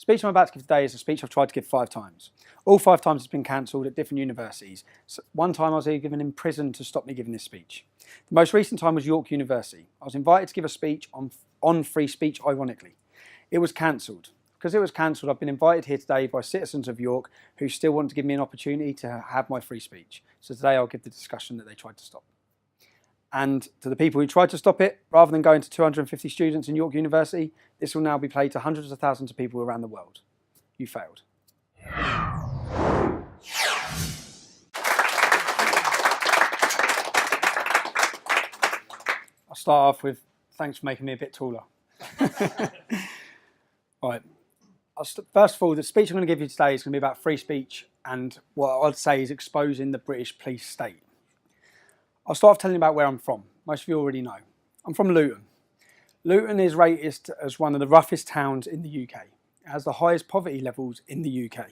speech I'm about to give today is a speech I've tried to give 5 times. All 5 times it's been cancelled at different universities. So one time I was even given in prison to stop me giving this speech. The most recent time was York University. I was invited to give a speech on free speech, ironically. It was cancelled. Because it was cancelled, I've been invited here today by citizens of York who still want to give me an opportunity to have my free speech. So today I'll give the discussion that they tried to stop. And to the people who tried to stop it, rather than going to 250 students in York University, this will now be played to hundreds of thousands of people around the world. You failed. I'll start off with thanks for making me a bit taller. All right. First of all, the speech I'm going to give you today is going to be about free speech and what I'd say is exposing the British police state. I'll start off telling you about where I'm from. Most of you already know. I'm from Luton. Luton is rated as one of the roughest towns in the UK. It has the highest poverty levels in the UK.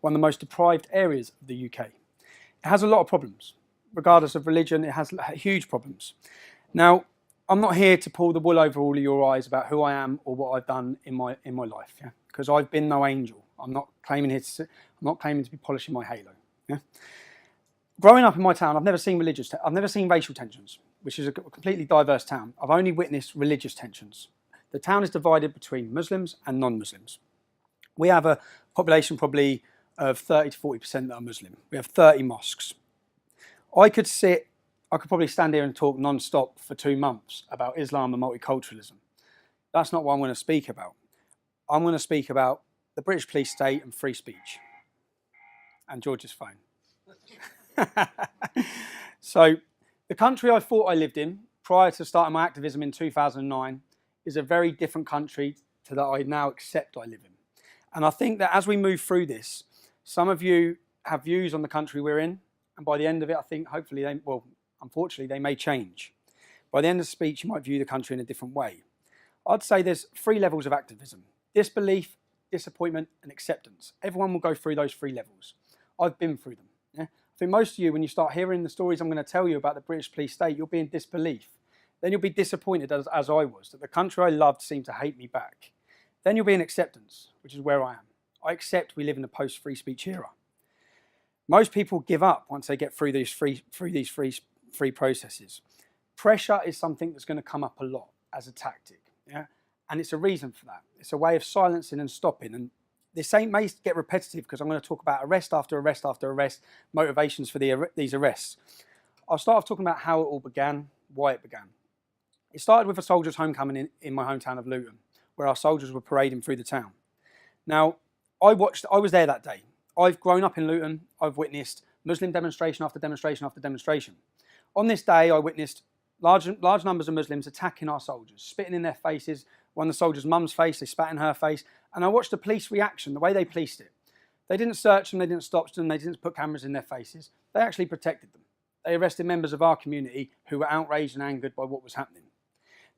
One of the most deprived areas of the UK. It has a lot of problems. Regardless of religion, it has huge problems. Now, I'm not here to pull the wool over all of your eyes about who I am or what I've done in my life, yeah? Because I've been no angel. I'm not claiming to be polishing my halo. Yeah? Growing up in my town, I've never seen racial tensions, which is a completely diverse town. I've only witnessed religious tensions. The town is divided between Muslims and non-Muslims. We have a population probably of 30 to 40% that are Muslim. We have 30 mosques. I could probably stand here and talk non-stop for 2 months about Islam and multiculturalism. That's not what I'm going to speak about. I'm going to speak about the British police state and free speech. And George's phone. So, the country I thought I lived in prior to starting my activism in 2009 is a very different country to that I now accept I live in. And I think that as we move through this, some of you have views on the country we're in, and by the end of it, I think hopefully unfortunately, they may change. By the end of the speech, you might view the country in a different way. I'd say there's 3 levels of activism: disbelief, disappointment, and acceptance. Everyone will go through those 3 levels. I've been through them. Yeah? I think most of you, when you start hearing the stories I'm going to tell you about the British police state, you'll be in disbelief. Then you'll be disappointed, as I was, that the country I loved seemed to hate me back. Then you'll be in acceptance, which is where I am. I accept we live in a post-free speech era. Most people give up once they get through these free processes. Pressure is something that's going to come up a lot as a tactic, yeah? And it's a reason for that. It's a way of silencing and stopping. And this may get repetitive because I'm going to talk about arrest after arrest after arrest, motivations for these arrests. I'll start off talking about how it all began, why it began. It started with a soldiers' homecoming in my hometown of Luton, where our soldiers were parading through the town. Now, I was there that day. I've grown up in Luton. I've witnessed Muslim demonstration after demonstration after demonstration. On this day, I witnessed large numbers of Muslims attacking our soldiers, spitting in their faces. One of the soldiers' mum's face, they spat in her face. And I watched the police reaction, the way they policed it. They didn't search them, they didn't stop them, they didn't put cameras in their faces. They actually protected them. They arrested members of our community who were outraged and angered by what was happening.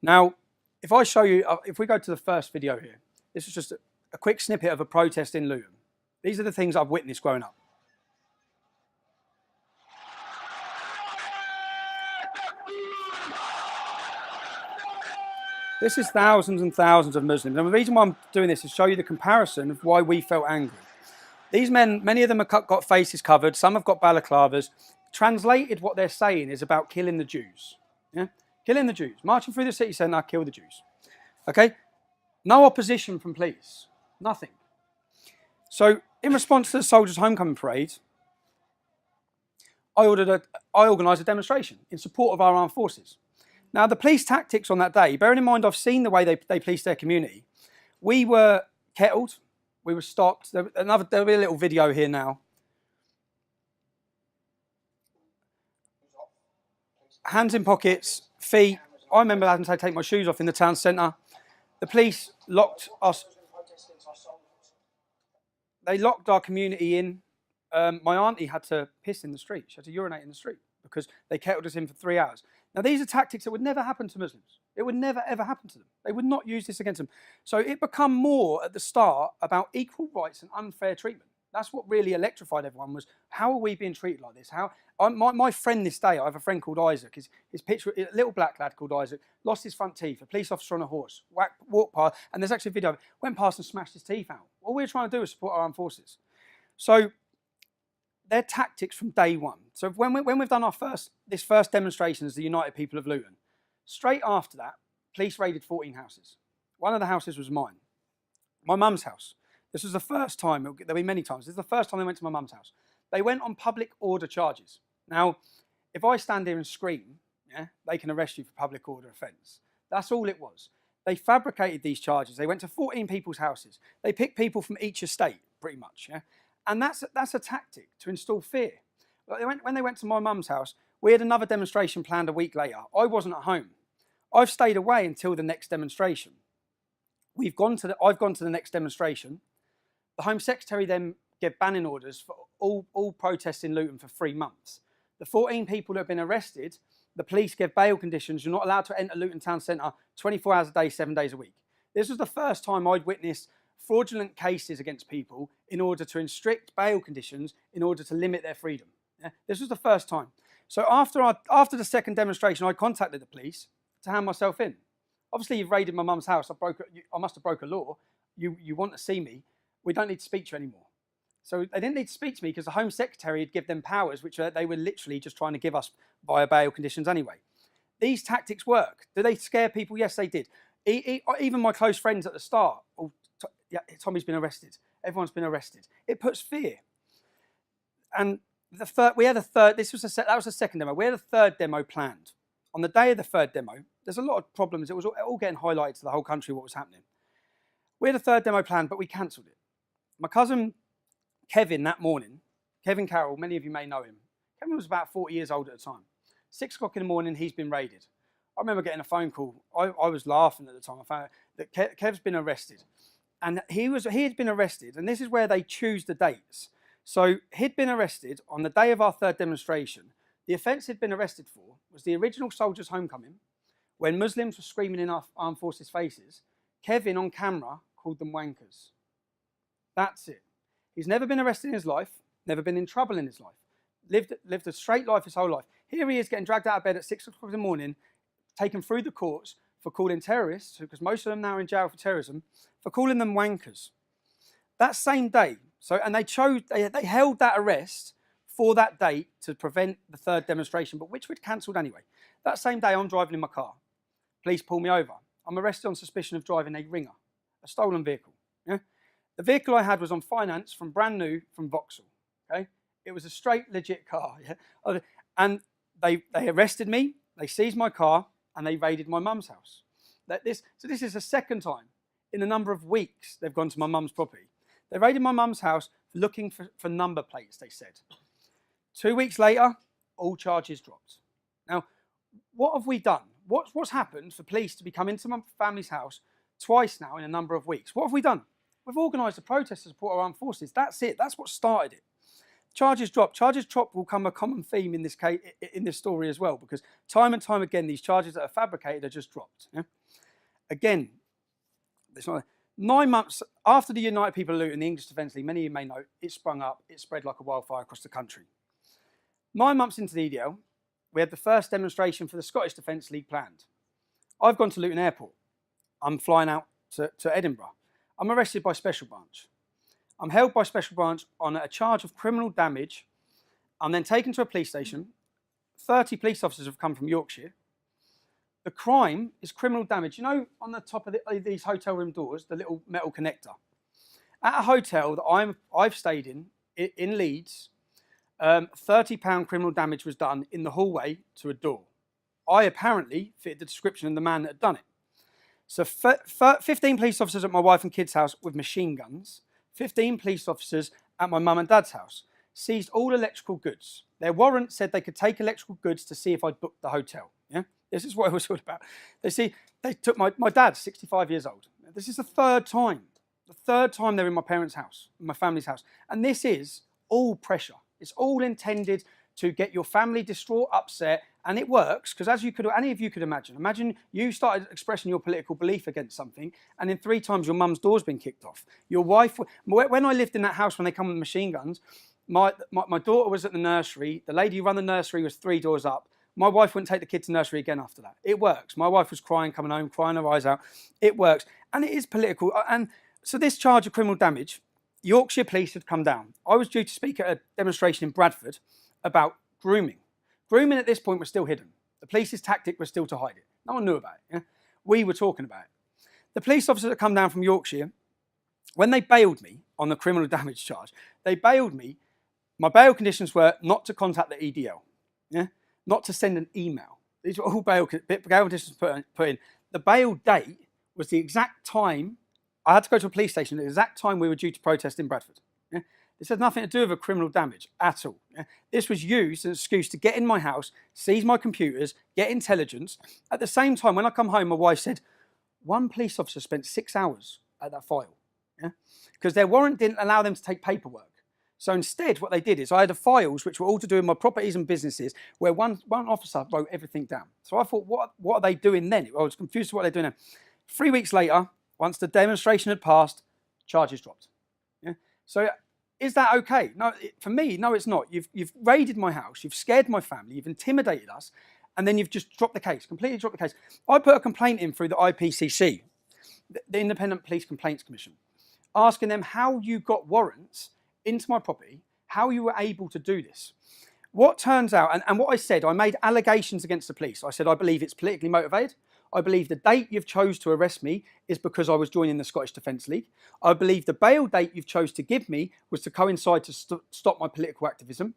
Now, if we go to the first video here, this is just a quick snippet of a protest in Luton. These are the things I've witnessed growing up. This is thousands and thousands of Muslims. And the reason why I'm doing this is to show you the comparison of why we felt angry. These men, many of them have got faces covered, some have got balaclavas. Translated, what they're saying is about killing the Jews. Yeah? Killing the Jews. Marching through the city centre, kill the Jews. Okay? No opposition from police. Nothing. So, in response to the soldiers' homecoming parade, I organised a demonstration in support of our armed forces. Now, the police tactics on that day, bearing in mind I've seen the way they police their community, we were kettled, we were stopped. There'll be a little video here now. Hands in pockets, feet. I remember having to take my shoes off in the town centre. The police locked us. They locked our community in. My auntie had to piss in the street. She had to urinate in the street because they kettled us in for 3 hours. Now, these are tactics that would never happen to Muslims. It would never, ever happen to them. They would not use this against them. So it became more at the start about equal rights and unfair treatment. That's what really electrified everyone, was how are we being treated like this? My friend this day, I have a friend called Isaac, his picture, a little black lad called Isaac, lost his front teeth, a police officer on a horse, walked past, and there's actually a video of it, went past and smashed his teeth out. All we're trying to do is support our armed forces. So their tactics from day one. So when we've done this first demonstration as the United People of Luton, straight after that, police raided 14 houses. One of the houses was mine, my mum's house. This was the first time, there'll be many times, this is the first time they went to my mum's house. They went on public order charges. Now, if I stand here and scream, yeah, they can arrest you for public order offence. That's all it was. They fabricated these charges. They went to 14 people's houses. They picked people from each estate, pretty much, yeah? And that's a tactic to install fear. When they went to my mum's house, we had another demonstration planned a week later. I wasn't at home. I've stayed away until the next demonstration. I've gone to the next demonstration. The Home Secretary then gave banning orders for all protests in Luton for 3 months. The 14 people that have been arrested, the police gave bail conditions. You're not allowed to enter Luton Town Centre 24 hours a day, 7 days a week. This was the first time I'd witnessed fraudulent cases against people in order to restrict bail conditions in order to limit their freedom. Yeah? This was the first time. So after the second demonstration, I contacted the police to hand myself in. Obviously, you've raided my mum's house. I must have broke a law. You want to see me. We don't need to speak to you anymore. So they didn't need to speak to me because the Home Secretary had given them powers which they were literally just trying to give us via bail conditions anyway. These tactics work. Do they scare people? Yes, they did. Even my close friends at the start, yeah, Tommy's been arrested. Everyone's been arrested. It puts fear. And we had a third. That was the second demo. We had a third demo planned. On the day of the third demo, there's a lot of problems. It was all getting highlighted to the whole country what was happening. We had a third demo planned, but we cancelled it. My cousin Kevin that morning, Kevin Carroll, many of you may know him. Kevin was about 40 years old at the time. 6 o'clock in the morning, he's been raided. I remember getting a phone call. I was laughing at the time. I found out that Kev's been arrested. And he had been arrested, and this is where they choose the dates. So he'd been arrested on the day of our third demonstration. The offence he'd been arrested for was the original Soldiers' Homecoming, when Muslims were screaming in our armed forces' faces. Kevin, on camera, called them wankers. That's it. He's never been arrested in his life, never been in trouble in his life, lived a straight life his whole life. Here he is getting dragged out of bed at 6 o'clock in the morning, taken through the courts for calling terrorists, because most of them now are in jail for terrorism, for calling them wankers. That same day, and they held that arrest for that date to prevent the third demonstration, but which we'd cancelled anyway. That same day, I'm driving in my car. Police pull me over. I'm arrested on suspicion of driving a Ringer, a stolen vehicle. Yeah? The vehicle I had was on finance from brand new from Vauxhall. Okay? It was a straight, legit car. Yeah? And they arrested me, they seized my car, and they raided my mum's house. So this is the second time in a number of weeks they've gone to my mum's property. They raided my mum's house looking for number plates, they said. 2 weeks later, all charges dropped. Now, what have we done? What's happened for police to be coming into my family's house twice now in a number of weeks? What have we done? We've organised a protest to support our armed forces. That's it. That's what started it. Charges drop. Charges drop will become a common theme in this case, in this story as well, because time and time again, these charges that are fabricated are just dropped. Yeah? Again, 9 months after the United People of Luton, the English Defence League, many of you may know, it sprung up, it spread like a wildfire across the country. 9 months into the EDL, we had the first demonstration for the Scottish Defence League planned. I've gone to Luton Airport. I'm flying out to Edinburgh. I'm arrested by Special Branch. I'm held by Special Branch on a charge of criminal damage. I'm then taken to a police station. 30 police officers have come from Yorkshire. The crime is criminal damage. You know, on the top of these hotel room doors, the little metal connector. At a hotel that I've stayed in Leeds, £30 criminal damage was done in the hallway to a door. I apparently fitted the description of the man that had done it. So 15 police officers at my wife and kids' house with machine guns, 15 police officers at my mum and dad's house, seized all electrical goods. Their warrant said they could take electrical goods to see if I'd booked the hotel. Yeah, this is what it was all about. They took my dad, 65 years old. This is the third time they're in my parents' house, my family's house. And this is all pressure. It's all intended to get your family distraught, upset, And it works because, as any of you could imagine you started expressing your political belief against something, and in 3 times your mum's door's been kicked off. Your wife, when I lived in that house, when they come with machine guns, my daughter was at the nursery. The lady who ran the nursery was 3 doors up. My wife wouldn't take the kid to nursery again after that. It works. My wife was crying, coming home, crying her eyes out. It works. And it is political. And so this charge of criminal damage, Yorkshire Police had come down. I was due to speak at a demonstration in Bradford about grooming. Grooming at this point was still hidden. The police's tactic was still to hide it. No one knew about it. Yeah? We were talking about it. The police officers that come down from Yorkshire, when they bailed me on the criminal damage charge, they bailed me. My bail conditions were not to contact the EDL. Yeah? Not to send an email. These were all bail conditions put in. The bail date was the exact time. I had to go to a police station at the exact time we were due to protest in Bradford. Yeah? This had nothing to do with a criminal damage at all. Yeah? This was used as an excuse to get in my house, seize my computers, get intelligence. At the same time, when I come home, my wife said, one police officer spent 6 hours at that file. Because their warrant didn't allow them to take paperwork. So instead, what they did is I had the files which were all to do with my properties and businesses, where one officer wrote everything down. So I thought, what are they doing then? I was confused with what they're doing now. 3 weeks later, once the demonstration had passed, charges dropped. Yeah? So is that okay? No, for me, no, it's not. You've raided my house, you've scared my family, you've intimidated us, and then you've just dropped the case, completely dropped the case. I put a complaint in through the IPCC, the Independent Police Complaints Commission, asking them how you got warrants into my property, how you were able to do this. What turns out, and what I said, I made allegations against the police. I said, I believe it's politically motivated. I believe the date you've chose to arrest me is because I was joining the Scottish Defence League. I believe the bail date you've chose to give me was to coincide to stop my political activism.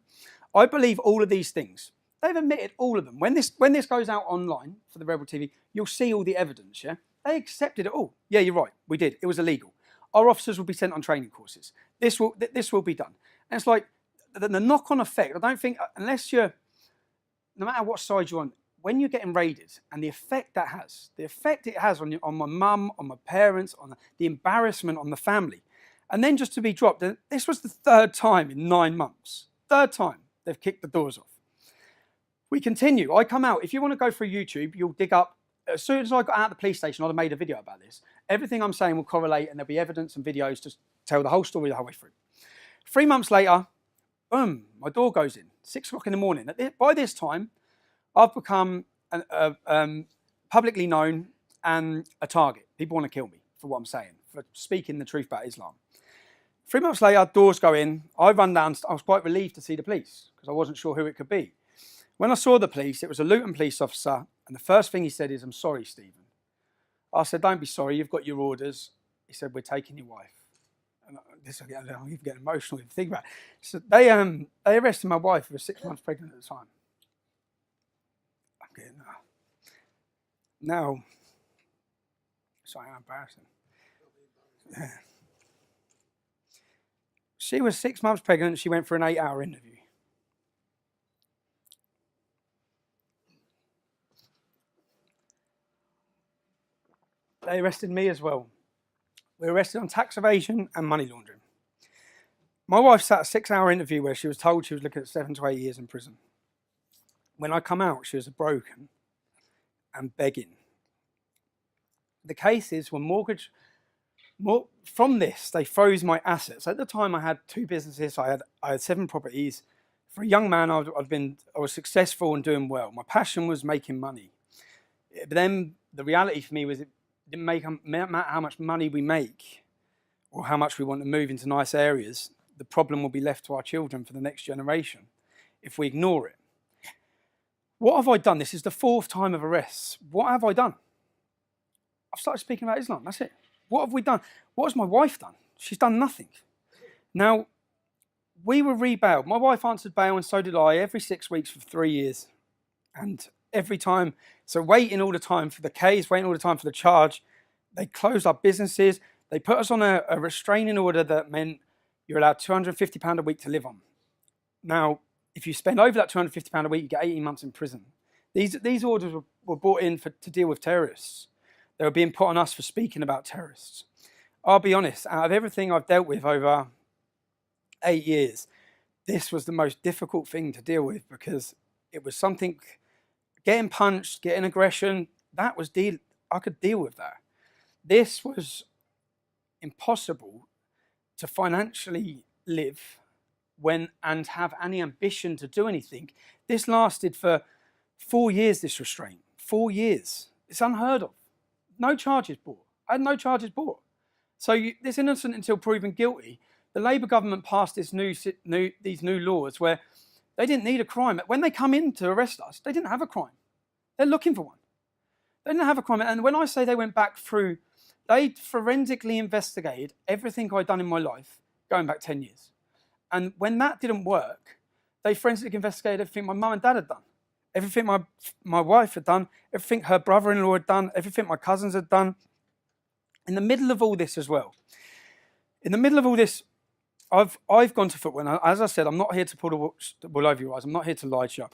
I believe all of these things. They've admitted all of them. When this goes out online for the Rebel TV, you'll see all the evidence, yeah? They accepted it all. Yeah, you're right, we did. It was illegal. Our officers will be sent on training courses. This will be done. And it's like the knock-on effect. I don't think, unless you're, no matter what side you're on, when you're getting raided and the effect it has on my mum, on my parents, on the embarrassment on the family, and then just to be dropped. This was the 3rd time in 9 months. 3rd time they've kicked the doors off. We continue. I come out. If you want to go through YouTube, you'll dig up. As soon as I got out of the police station, I'd have made a video about this. Everything I'm saying will correlate, and there'll be evidence and videos to tell the whole story the whole way through. 3 months later, boom, my door goes in. 6 o'clock in the morning. By this time, I've become publicly known and a target. People want to kill me for what I'm saying, for speaking the truth about Islam. 3 months later, doors go in. I run down. I was quite relieved to see the police because I wasn't sure who it could be. When I saw the police, it was a Luton police officer, and the first thing he said is, "I'm sorry, Stephen." I said, "Don't be sorry, you've got your orders." He said, "We're taking your wife." And I'm even getting emotional if you think about it. So they arrested my wife, who was 6 months pregnant at the time. I'm getting now. Sorry, I'm embarrassing. Yeah. She was 6 months pregnant. She went for an 8-hour interview. They arrested me as well. We were arrested on tax evasion and money laundering. My wife sat a 6-hour interview where she was told she was looking at 7 to 8 years in prison. When I come out, she was broken and begging. The cases were from this, they froze my assets. At the time, I had 2 businesses. I had 7 properties. For a young man, I was successful and doing well. My passion was making money. But then the reality for me was it didn't matter how much money we make or how much we want to move into nice areas. The problem will be left to our children for the next generation if we ignore it. What have I done? This is the 4th time of arrests. What have I done? I've started speaking about Islam. That's it. What have we done? What has my wife done? She's done nothing. Now, we were rebailed. My wife answered bail, and so did I, every 6 weeks for 3 years. And every time, so waiting all the time for the case, waiting all the time for the charge. They closed our businesses. They put us on a restraining order that meant you're allowed £250 a week to live on. Now, if you spend over that £250 a week, you get 18 months in prison. These orders were brought in to deal with terrorists. They were being put on us for speaking about terrorists. I'll be honest, out of everything I've dealt with over 8 years, this was the most difficult thing to deal with because it was something getting punched, getting aggression, I could deal with that. This was impossible to financially live and have any ambition to do anything. This lasted for 4 years, this restraint. 4 years. It's unheard of. No charges brought. I had no charges brought. So this innocent until proven guilty. The Labour government passed these new laws where they didn't need a crime. When they come in to arrest us, they didn't have a crime. They're looking for one. They didn't have a crime. And when I say they went back through, they forensically investigated everything I'd done in my life, going back 10 years. And when that didn't work, they forensically investigated everything my mum and dad had done. Everything my wife had done, everything her brother-in-law had done, everything my cousins had done. In the middle of all this as well, I've gone to football. And as I said, I'm not here to pull the wool over your eyes. I'm not here to lie to you.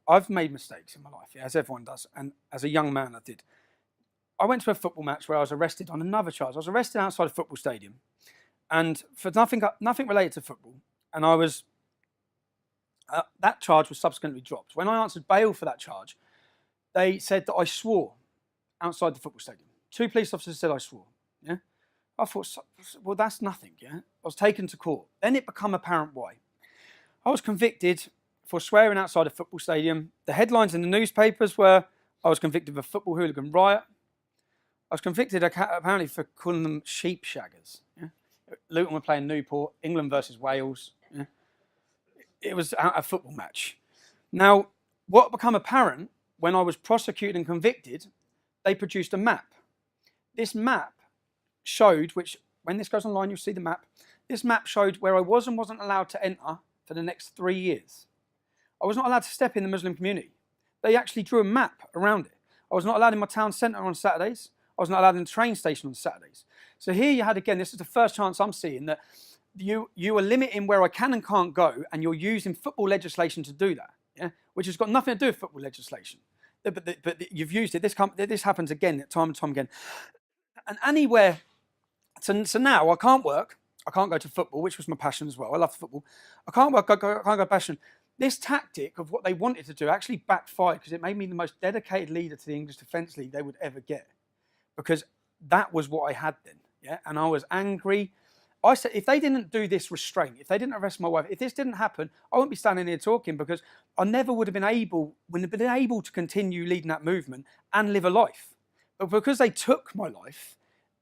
I've made mistakes in my life, as everyone does. And as a young man, I did. I went to a football match where I was arrested on another charge. I was arrested outside a football stadium, and for nothing related to football. And I was that charge was subsequently dropped. When I answered bail for that charge, they said that I swore outside the football stadium. 2 police officers said I swore. Yeah, I thought, well, that's nothing. Yeah, I was taken to court. Then it became apparent why. I was convicted for swearing outside a football stadium. The headlines in the newspapers were I was convicted of a football hooligan riot. I was convicted apparently for calling them sheep shaggers. Yeah? Luton were playing Newport, England versus Wales. Yeah? It was a football match. Now, what became apparent when I was prosecuted and convicted, they produced a map. This map showed, which when this goes online, you'll see the map. This map showed where I was and wasn't allowed to enter for the next 3 years. I was not allowed to step in the Muslim community. They actually drew a map around it. I was not allowed in my town centre on Saturdays. I was not allowed in the train station on Saturdays. So here you had, again, this is the first chance I'm seeing that you are limiting where I can and can't go, and you're using football legislation to do that, yeah? Which has got nothing to do with football legislation. But you've used it. This happens again, time and time again. And anywhere, so now I can't work. I can't go to football, which was my passion as well. I love football. I can't work. I can't go passion. This tactic of what they wanted to do actually backfired because it made me the most dedicated leader to the English Defence League they would ever get. Because that was what I had then, yeah? And I was angry. I said, if they didn't do this restraint, if they didn't arrest my wife, if this didn't happen, I wouldn't be standing here talking because I never would have been able to continue leading that movement and live a life. But because they took my life,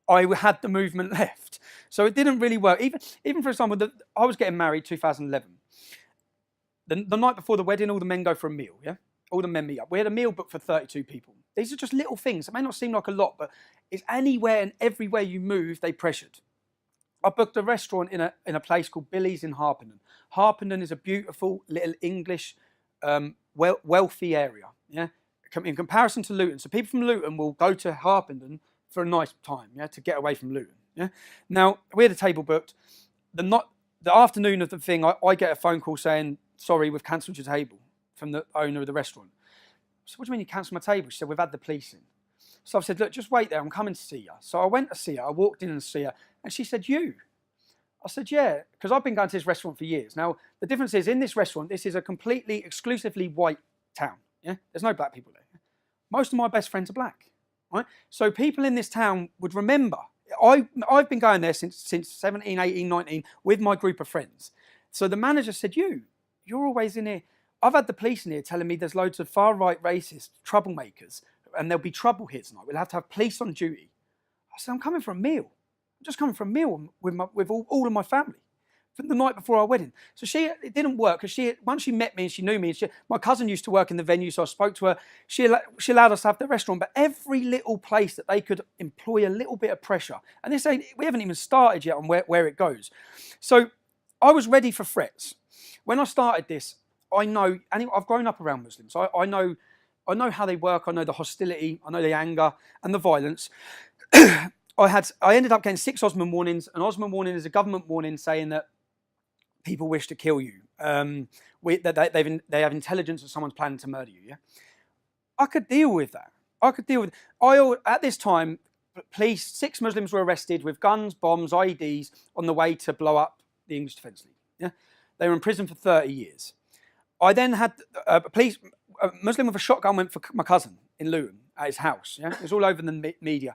I had the movement left. So it didn't really work. Even for example, I was getting married 2011. The night before the wedding, all the men go for a meal, yeah? All the men meet up. We had a meal booked for 32 people. These are just little things. It may not seem like a lot, but it's anywhere and everywhere you move, they pressured. I booked a restaurant in a place called Billy's in Harpenden. Harpenden is a beautiful little English, wealthy area, yeah? In comparison to Luton. So people from Luton will go to Harpenden for a nice time, yeah, to get away from Luton, yeah? Now, we had a table booked. The afternoon of the thing, I get a phone call saying, sorry, we've cancelled your table, from the owner of the restaurant. So what do you mean you cancelled my table? She said, we've had the police in. So I said, look, just wait there, I'm coming to see you. So I went to see her, I walked in and see her, and she said, you? I said, yeah, because I've been going to this restaurant for years. Now, the difference is, in this restaurant, this is a completely, exclusively white town, yeah? There's no black people there. Most of my best friends are black, right? So people in this town would remember. I've been going there since 17, 18, 19 with my group of friends. So the manager said, you're always in here. I've had the police in here telling me there's loads of far-right racist troublemakers and there'll be trouble here tonight. We'll have to have police on duty. I said, I'm coming for a meal. I'm just coming for a meal with all of my family from the night before our wedding. So it didn't work because once she met me and she knew me, and my cousin used to work in the venue, so I spoke to her. She allowed us to have the restaurant, but every little place that they could employ a little bit of pressure. And we haven't even started yet on where it goes. So I was ready for threats. When I started this, I've grown up around Muslims. I know how they work. I know the hostility. I know the anger and the violence. I ended up getting 6 Osman warnings. An Osman warning is a government warning saying that people wish to kill you. That they have intelligence that someone's planning to murder you. Yeah, I could deal with that. At this time, 6 Muslims were arrested with guns, bombs, IEDs on the way to blow up the English Defence League. Yeah, they were in prison for 30 years. I then had a Muslim with a shotgun went for my cousin in Luton at his house. Yeah, it was all over the media.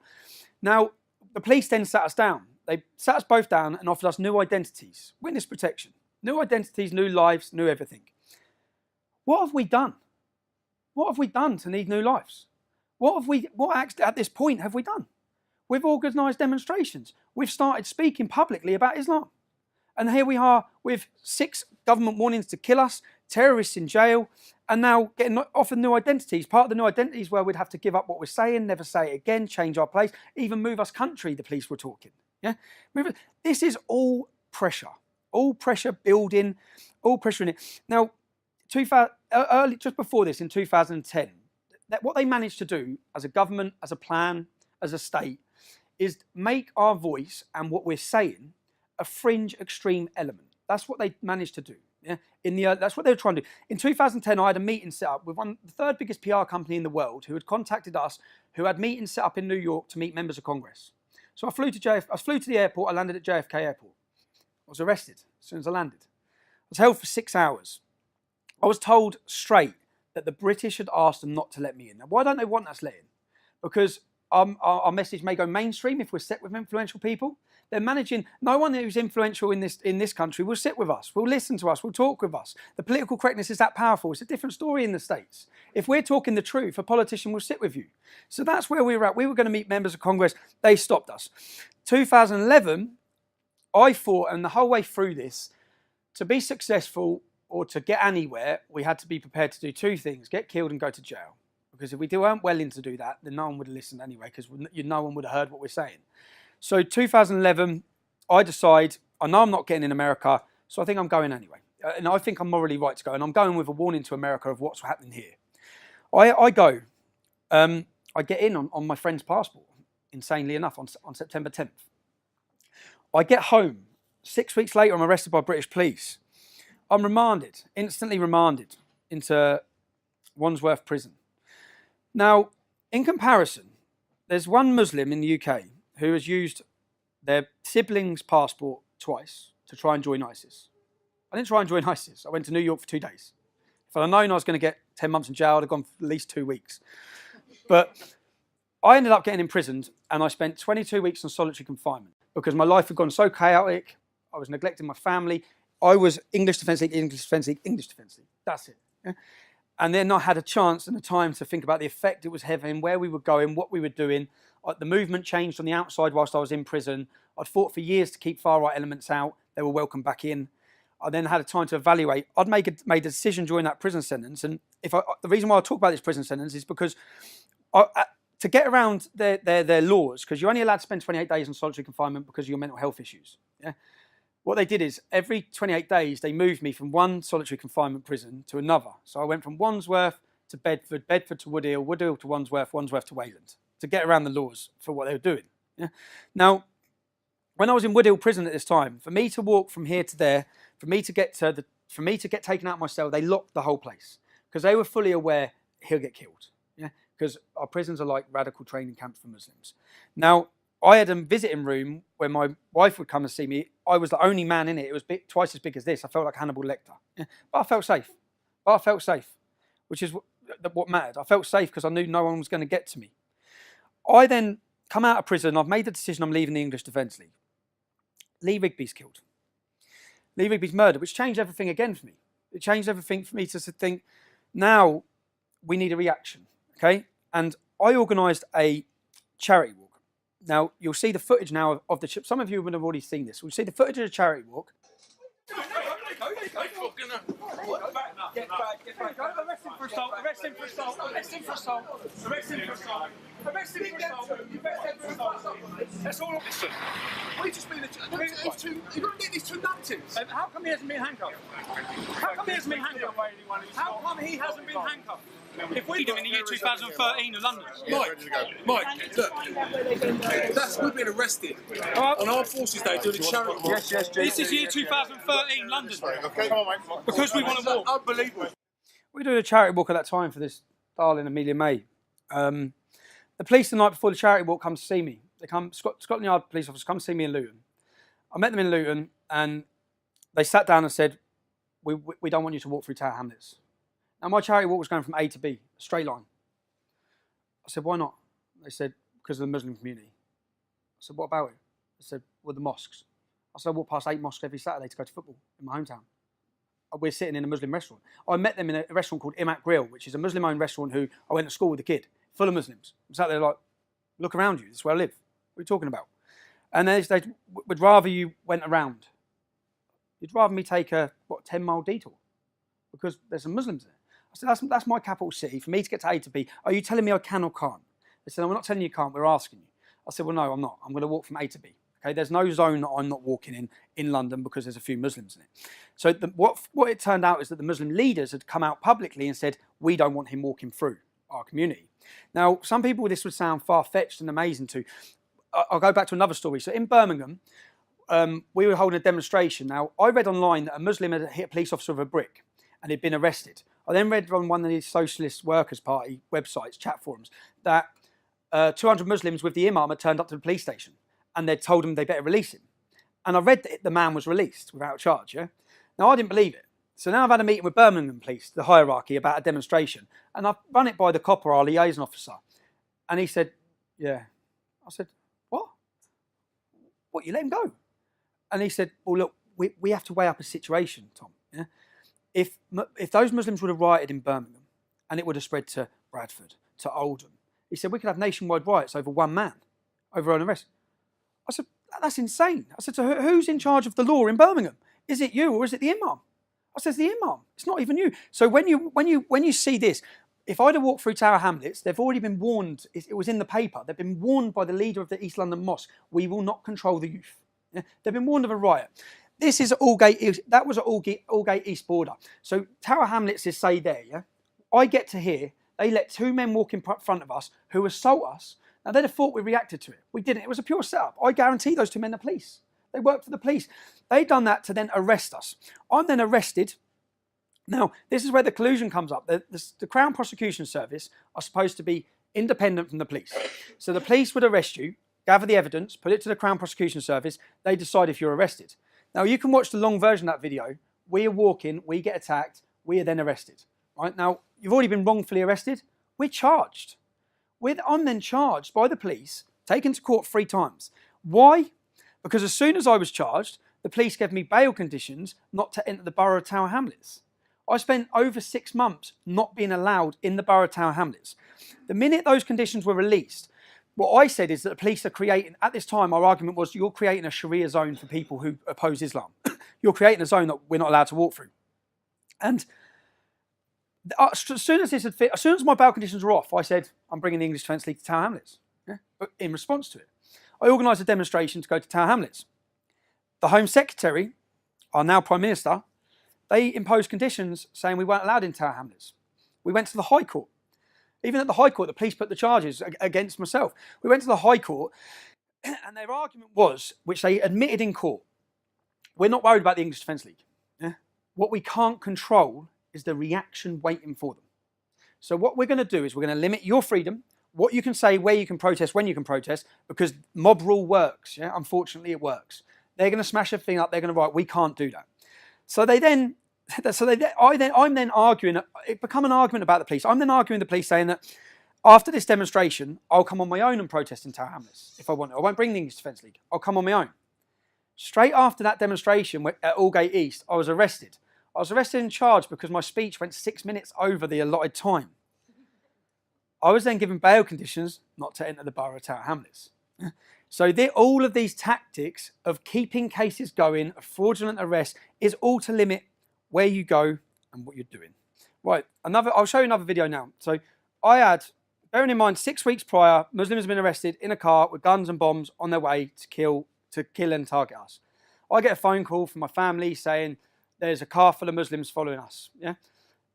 Now, the police then sat us down. They sat us both down and offered us new identities, witness protection, new identities, new lives, new everything. What have we done? What have we done to need new lives? What acts at this point have we done? We've organised demonstrations. We've started speaking publicly about Islam. And here we are with 6 government warnings to kill us, terrorists in jail, and now getting offered new identities. Part of the new identities where we'd have to give up what we're saying, never say it again, change our place, even move us country, the police were talking. Yeah, this is all pressure building, all pressure in it. Now, just before this, in 2010, what they managed to do as a government, as a plan, as a state, is make our voice and what we're saying a fringe extreme element. That's what they managed to do. Yeah? That's what they were trying to do. In 2010, I had a meeting set up with the third biggest PR company in the world who had contacted us, who had meetings set up in New York to meet members of Congress. So I flew to the airport, I landed at JFK Airport. I was arrested as soon as I landed. I was held for 6 hours. I was told straight that the British had asked them not to let me in. Now, why don't they want us let in? Because our message may go mainstream if we're set with influential people. They're managing, no one who's influential in this country will sit with us, will listen to us, will talk with us. The political correctness is that powerful. It's a different story in the States. If we're talking the truth, a politician will sit with you. So that's where we were at. We were going to meet members of Congress. They stopped us. 2011, I thought, and the whole way through this, to be successful or to get anywhere, we had to be prepared to do 2 things, get killed and go to jail. Because if we weren't willing to do that, then no one would have listened anyway, because no one would have heard what we're saying. So 2011, I decide, I know I'm not getting in America, so I think I'm going anyway. And I think I'm morally right to go. And I'm going with a warning to America of what's happening here. I go. I get in on my friend's passport, insanely enough, on September 10th. I get home. 6 weeks later, I'm arrested by British police. I'm remanded, instantly remanded, into Wandsworth Prison. Now, in comparison, there's one Muslim in the UK who has used their sibling's passport twice to try and join ISIS. I didn't try and join ISIS. I went to New York for 2 days. If I'd have known I was going to get 10 months in jail, I'd have gone for at least 2 weeks. But I ended up getting imprisoned, and I spent 22 weeks in solitary confinement because my life had gone so chaotic. I was neglecting my family. I was English Defence League, English Defence League, English Defence League. That's it. Yeah? And then I had a chance and a time to think about the effect it was having, where we were going, what we were doing. The movement changed on the outside whilst I was in prison. I'd fought for years to keep far-right elements out. They were welcomed back in. I then had a time to evaluate. I'd made a decision during that prison sentence. And the reason why I talk about this prison sentence is because to get around their laws, because you're only allowed to spend 28 days in solitary confinement because of your mental health issues. Yeah. What they did is every 28 days, they moved me from one solitary confinement prison to another. So I went from Wandsworth to Bedford, Bedford to Woodhill, Woodhill to Wandsworth, Wandsworth to Wayland, to get around the laws for what they were doing. Yeah? Now, when I was in Woodhill prison at this time, for me to walk from here to there, for me to get taken out of my cell, they locked the whole place because they were fully aware he'll get killed. Yeah, because our prisons are like radical training camps for Muslims. Now, I had a visiting room where my wife would come and see me. I was the only man in it. It was twice as big as this. I felt like Hannibal Lecter. Yeah? But I felt safe. Which is what mattered. I felt safe because I knew no one was going to get to me. I then come out of prison. I've made the decision I'm leaving the English Defence League. Lee Rigby's killed. Lee Rigby's murdered, which changed everything again for me. It changed everything for me to think, now we need a reaction, okay? And I organised a charity walk. Now, you'll see the footage now of the... Some of you would have already seen this. We'll see the footage of the charity walk. Get back. Arrest him for assault. Arrest him for assault. Arrest him for assault. Arrest him for assault. Arrest him for assault. That's all. Listen, we just been... You've got to get these 2 numptins. How come he hasn't been handcuffed? How come he hasn't been handcuffed? How come he hasn't been handcuffed? If we do in the year 2013 in London. Mike, look, that's we've been arrested on Armed Forces Day doing a charity walk. Yes. This is year 2013 London. Okay, come on, mate. Because we want to walk. Unbelievable. We were doing a charity walk at that time for this darling Amelia May. The police the night before the charity walk come to see me. They come, Scotland Yard police officers come see me in Luton. I met them in Luton and they sat down and said, we don't want you to walk through Tower Hamlets. Now, my charity walk was going from A to B, a straight line. I said, why not? They said, because of the Muslim community. I said, what about it? They said, well, the mosques. I said, I walk past 8 mosques every Saturday to go to football in my hometown. We're sitting in a Muslim restaurant. I met them in a restaurant called Imak Grill, which is a Muslim-owned restaurant who I went to school with a kid, full of Muslims. I sat there like, look around you, this is where I live. What are you talking about? And they would rather you went around. You'd rather me take a, 10-mile detour because there's some Muslims there. I said, that's my capital city. For me to get to A to B, are you telling me I can or can't? They said, no, we're not telling you can't, we're asking you. I said, well, no, I'm not. I'm going to walk from A to B. Okay, there's no zone that I'm not walking in London because there's a few Muslims in it. So what it turned out is that the Muslim leaders had come out publicly and said, we don't want him walking through our community. Now, some people, this would sound far-fetched and amazing to. I'll go back to another story. So in Birmingham, we were holding a demonstration. Now, I read online that a Muslim had hit a police officer with a brick and he'd been arrested. I then read on one of the Socialist Workers' Party websites, chat forums, that 200 Muslims with the imam had turned up to the police station and they'd told him they better release him. And I read that the man was released without charge, yeah? Now, I didn't believe it. So now I've had a meeting with Birmingham Police, the hierarchy, about a demonstration. And I've run it by the copper, our liaison officer. And he said, yeah. I said, what? What, you let him go? And he said, well, look, we have to weigh up a situation, Tom. Yeah? If those Muslims would have rioted in Birmingham and it would have spread to Bradford, to Oldham, he said, we could have nationwide riots over one man, over an arrest. I said, that's insane. I said, so who's in charge of the law in Birmingham? Is it you or is it the imam? I said, it's the imam. It's not even you. So when you see this, if I'd have walked through Tower Hamlets, they've already been warned. It was in the paper. They've been warned by the leader of the East London Mosque. We will not control the youth. Yeah? They've been warned of a riot. This is Aldgate. That was at Aldgate East Border. So Tower Hamlets is say there. Yeah, I get to hear they let 2 men walk in front of us who assault us. Now they'd have thought we reacted to it. We didn't. It was a pure setup. I guarantee those 2 men are police. They worked for the police. They'd done that to then arrest us. I'm then arrested. Now, this is where the collusion comes up. The Crown Prosecution Service are supposed to be independent from the police. So the police would arrest you, gather the evidence, put it to the Crown Prosecution Service. They decide if you're arrested. Now, you can watch the long version of that video. We are walking, we get attacked, we are then arrested. Right? Now, you've already been wrongfully arrested. We're charged. I'm then charged by the police, taken to court 3 times. Why? Because as soon as I was charged, the police gave me bail conditions not to enter the borough of Tower Hamlets. I spent over 6 months not being allowed in the borough of Tower Hamlets. The minute those conditions were released, what I said is that the police are creating, at this time, our argument was you're creating a Sharia zone for people who oppose Islam. You're creating a zone that we're not allowed to walk through. And as soon as my bail conditions were off, I said, I'm bringing the English Defence League to Tower Hamlets. Yeah? But in response to it, I organised a demonstration to go to Tower Hamlets. The Home Secretary, our now Prime Minister, they imposed conditions saying we weren't allowed in Tower Hamlets. We went to the High Court. Even at the High Court, the police put the charges against myself. We went to the High Court, and their argument was, which they admitted in court, we're not worried about the English Defence League. Yeah? What we can't control is the reaction waiting for them. So what we're going to do is we're going to limit your freedom, what you can say, where you can protest, when you can protest, because mob rule works. Yeah? Unfortunately, it works. They're going to smash everything up. They're going to write, we can't do that. I'm then arguing, it become an argument about the police. I'm then arguing the police saying that after this demonstration, I'll come on my own and protest in Tower Hamlets if I want to. I won't bring the English Defence League. I'll come on my own. Straight after that demonstration at Aldgate East, I was arrested. I was arrested and charged because my speech went 6 minutes over the allotted time. I was then given bail conditions not to enter the borough of Tower Hamlets. So all of these tactics of keeping cases going, of fraudulent arrest, is all to limit where you go and what you're doing. Right, I'll show you another video now. So I had, bearing in mind, 6 weeks prior, Muslims have been arrested in a car with guns and bombs on their way to kill and target us. I get a phone call from my family saying there's a car full of Muslims following us. Yeah,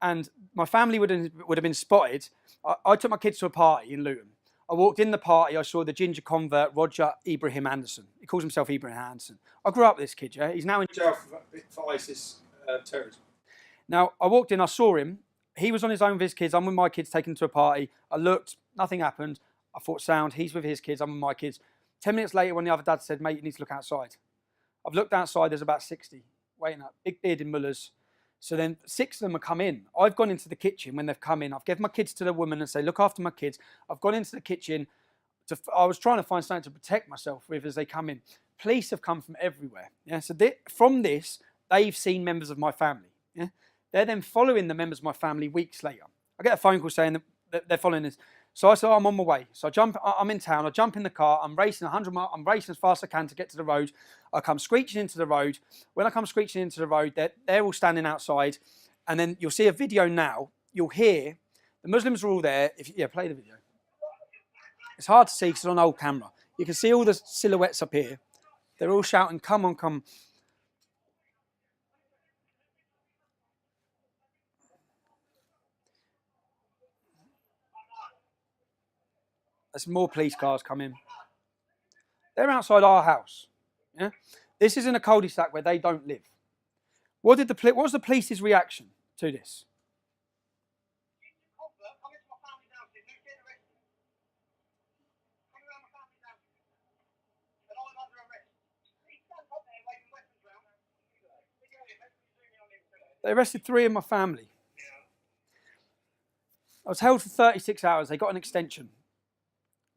and my family would have been spotted. I took my kids to a party in Luton. I walked in the party, I saw the ginger convert, Roger Ibrahim Anderson. He calls himself Ibrahim Anderson. I grew up with this kid, yeah? He's now in jail for ISIS terrorism. Now, I walked in, I saw him. He was on his own with his kids. I'm with my kids taken to a party. I looked, nothing happened. I thought, sound, he's with his kids, I'm with my kids. 10 minutes later, when the other dad said, mate, you need to look outside. I've looked outside, there's about 60 waiting up. Big bearded mullahs, So then 6 of them have come in. I've gone into the kitchen when they've come in. I've given my kids to the woman and say, look after my kids. I've gone into the kitchen. I was trying to find something to protect myself with as they come in. Police have come from everywhere. Yeah. So from this, they've seen members of my family. Yeah. They're then following the members of my family weeks later. I get a phone call saying that they're following this. So I said, I'm on my way. So I'm in town. I jump in the car. I'm racing 100 miles. I'm racing as fast as I can to get to the road. I come screeching into the road. When I come screeching into the road, they're all standing outside. And then you'll see a video now. You'll hear the Muslims are all there. Play the video. It's hard to see because it's on old camera. You can see all the silhouettes up here. They're all shouting, come on, come. There's more police cars coming. They're outside our house. Yeah? This is in a cul-de-sac where they don't live. What was the police's reaction to this? They arrested 3 of my family. I was held for 36 hours. They got an extension.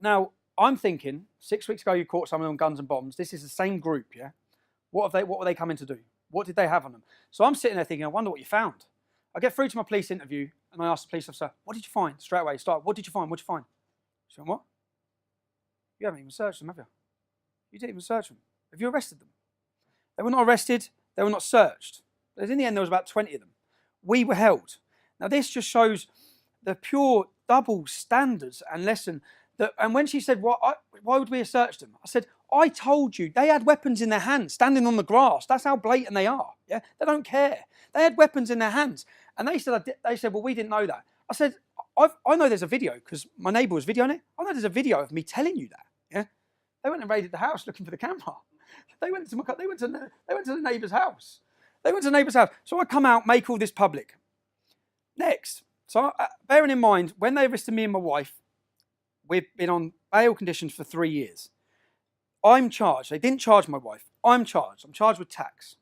Now, I'm thinking, 6 weeks ago you caught someone on guns and bombs. This is the same group, yeah? What were they coming to do? What did they have on them? So I'm sitting there thinking, I wonder what you found. I get through to my police interview and I ask the police officer, what did you find? Straight away, what did you find? What did you find? She went, what? You haven't even searched them, have you? You didn't even search them. Have you arrested them? They were not arrested. They were not searched. In the end, there was about 20 of them. We were held. Now, this just shows the pure double standards and lesson. And when she said, why would we have searched them? I said, I told you, they had weapons in their hands, standing on the grass. That's how blatant they are. Yeah, they don't care. They had weapons in their hands. And they said, well, we didn't know that. I said, I know there's a video because my neighbour was videoing it. I know there's a video of me telling you that. Yeah, they went and raided the house looking for the camera. They went to the neighbour's house. So I come out, make all this public. Next, so bearing in mind, when they arrested me and my wife, we've been on bail conditions for 3 years. I'm charged. They didn't charge my wife. I'm charged. I'm charged with tax.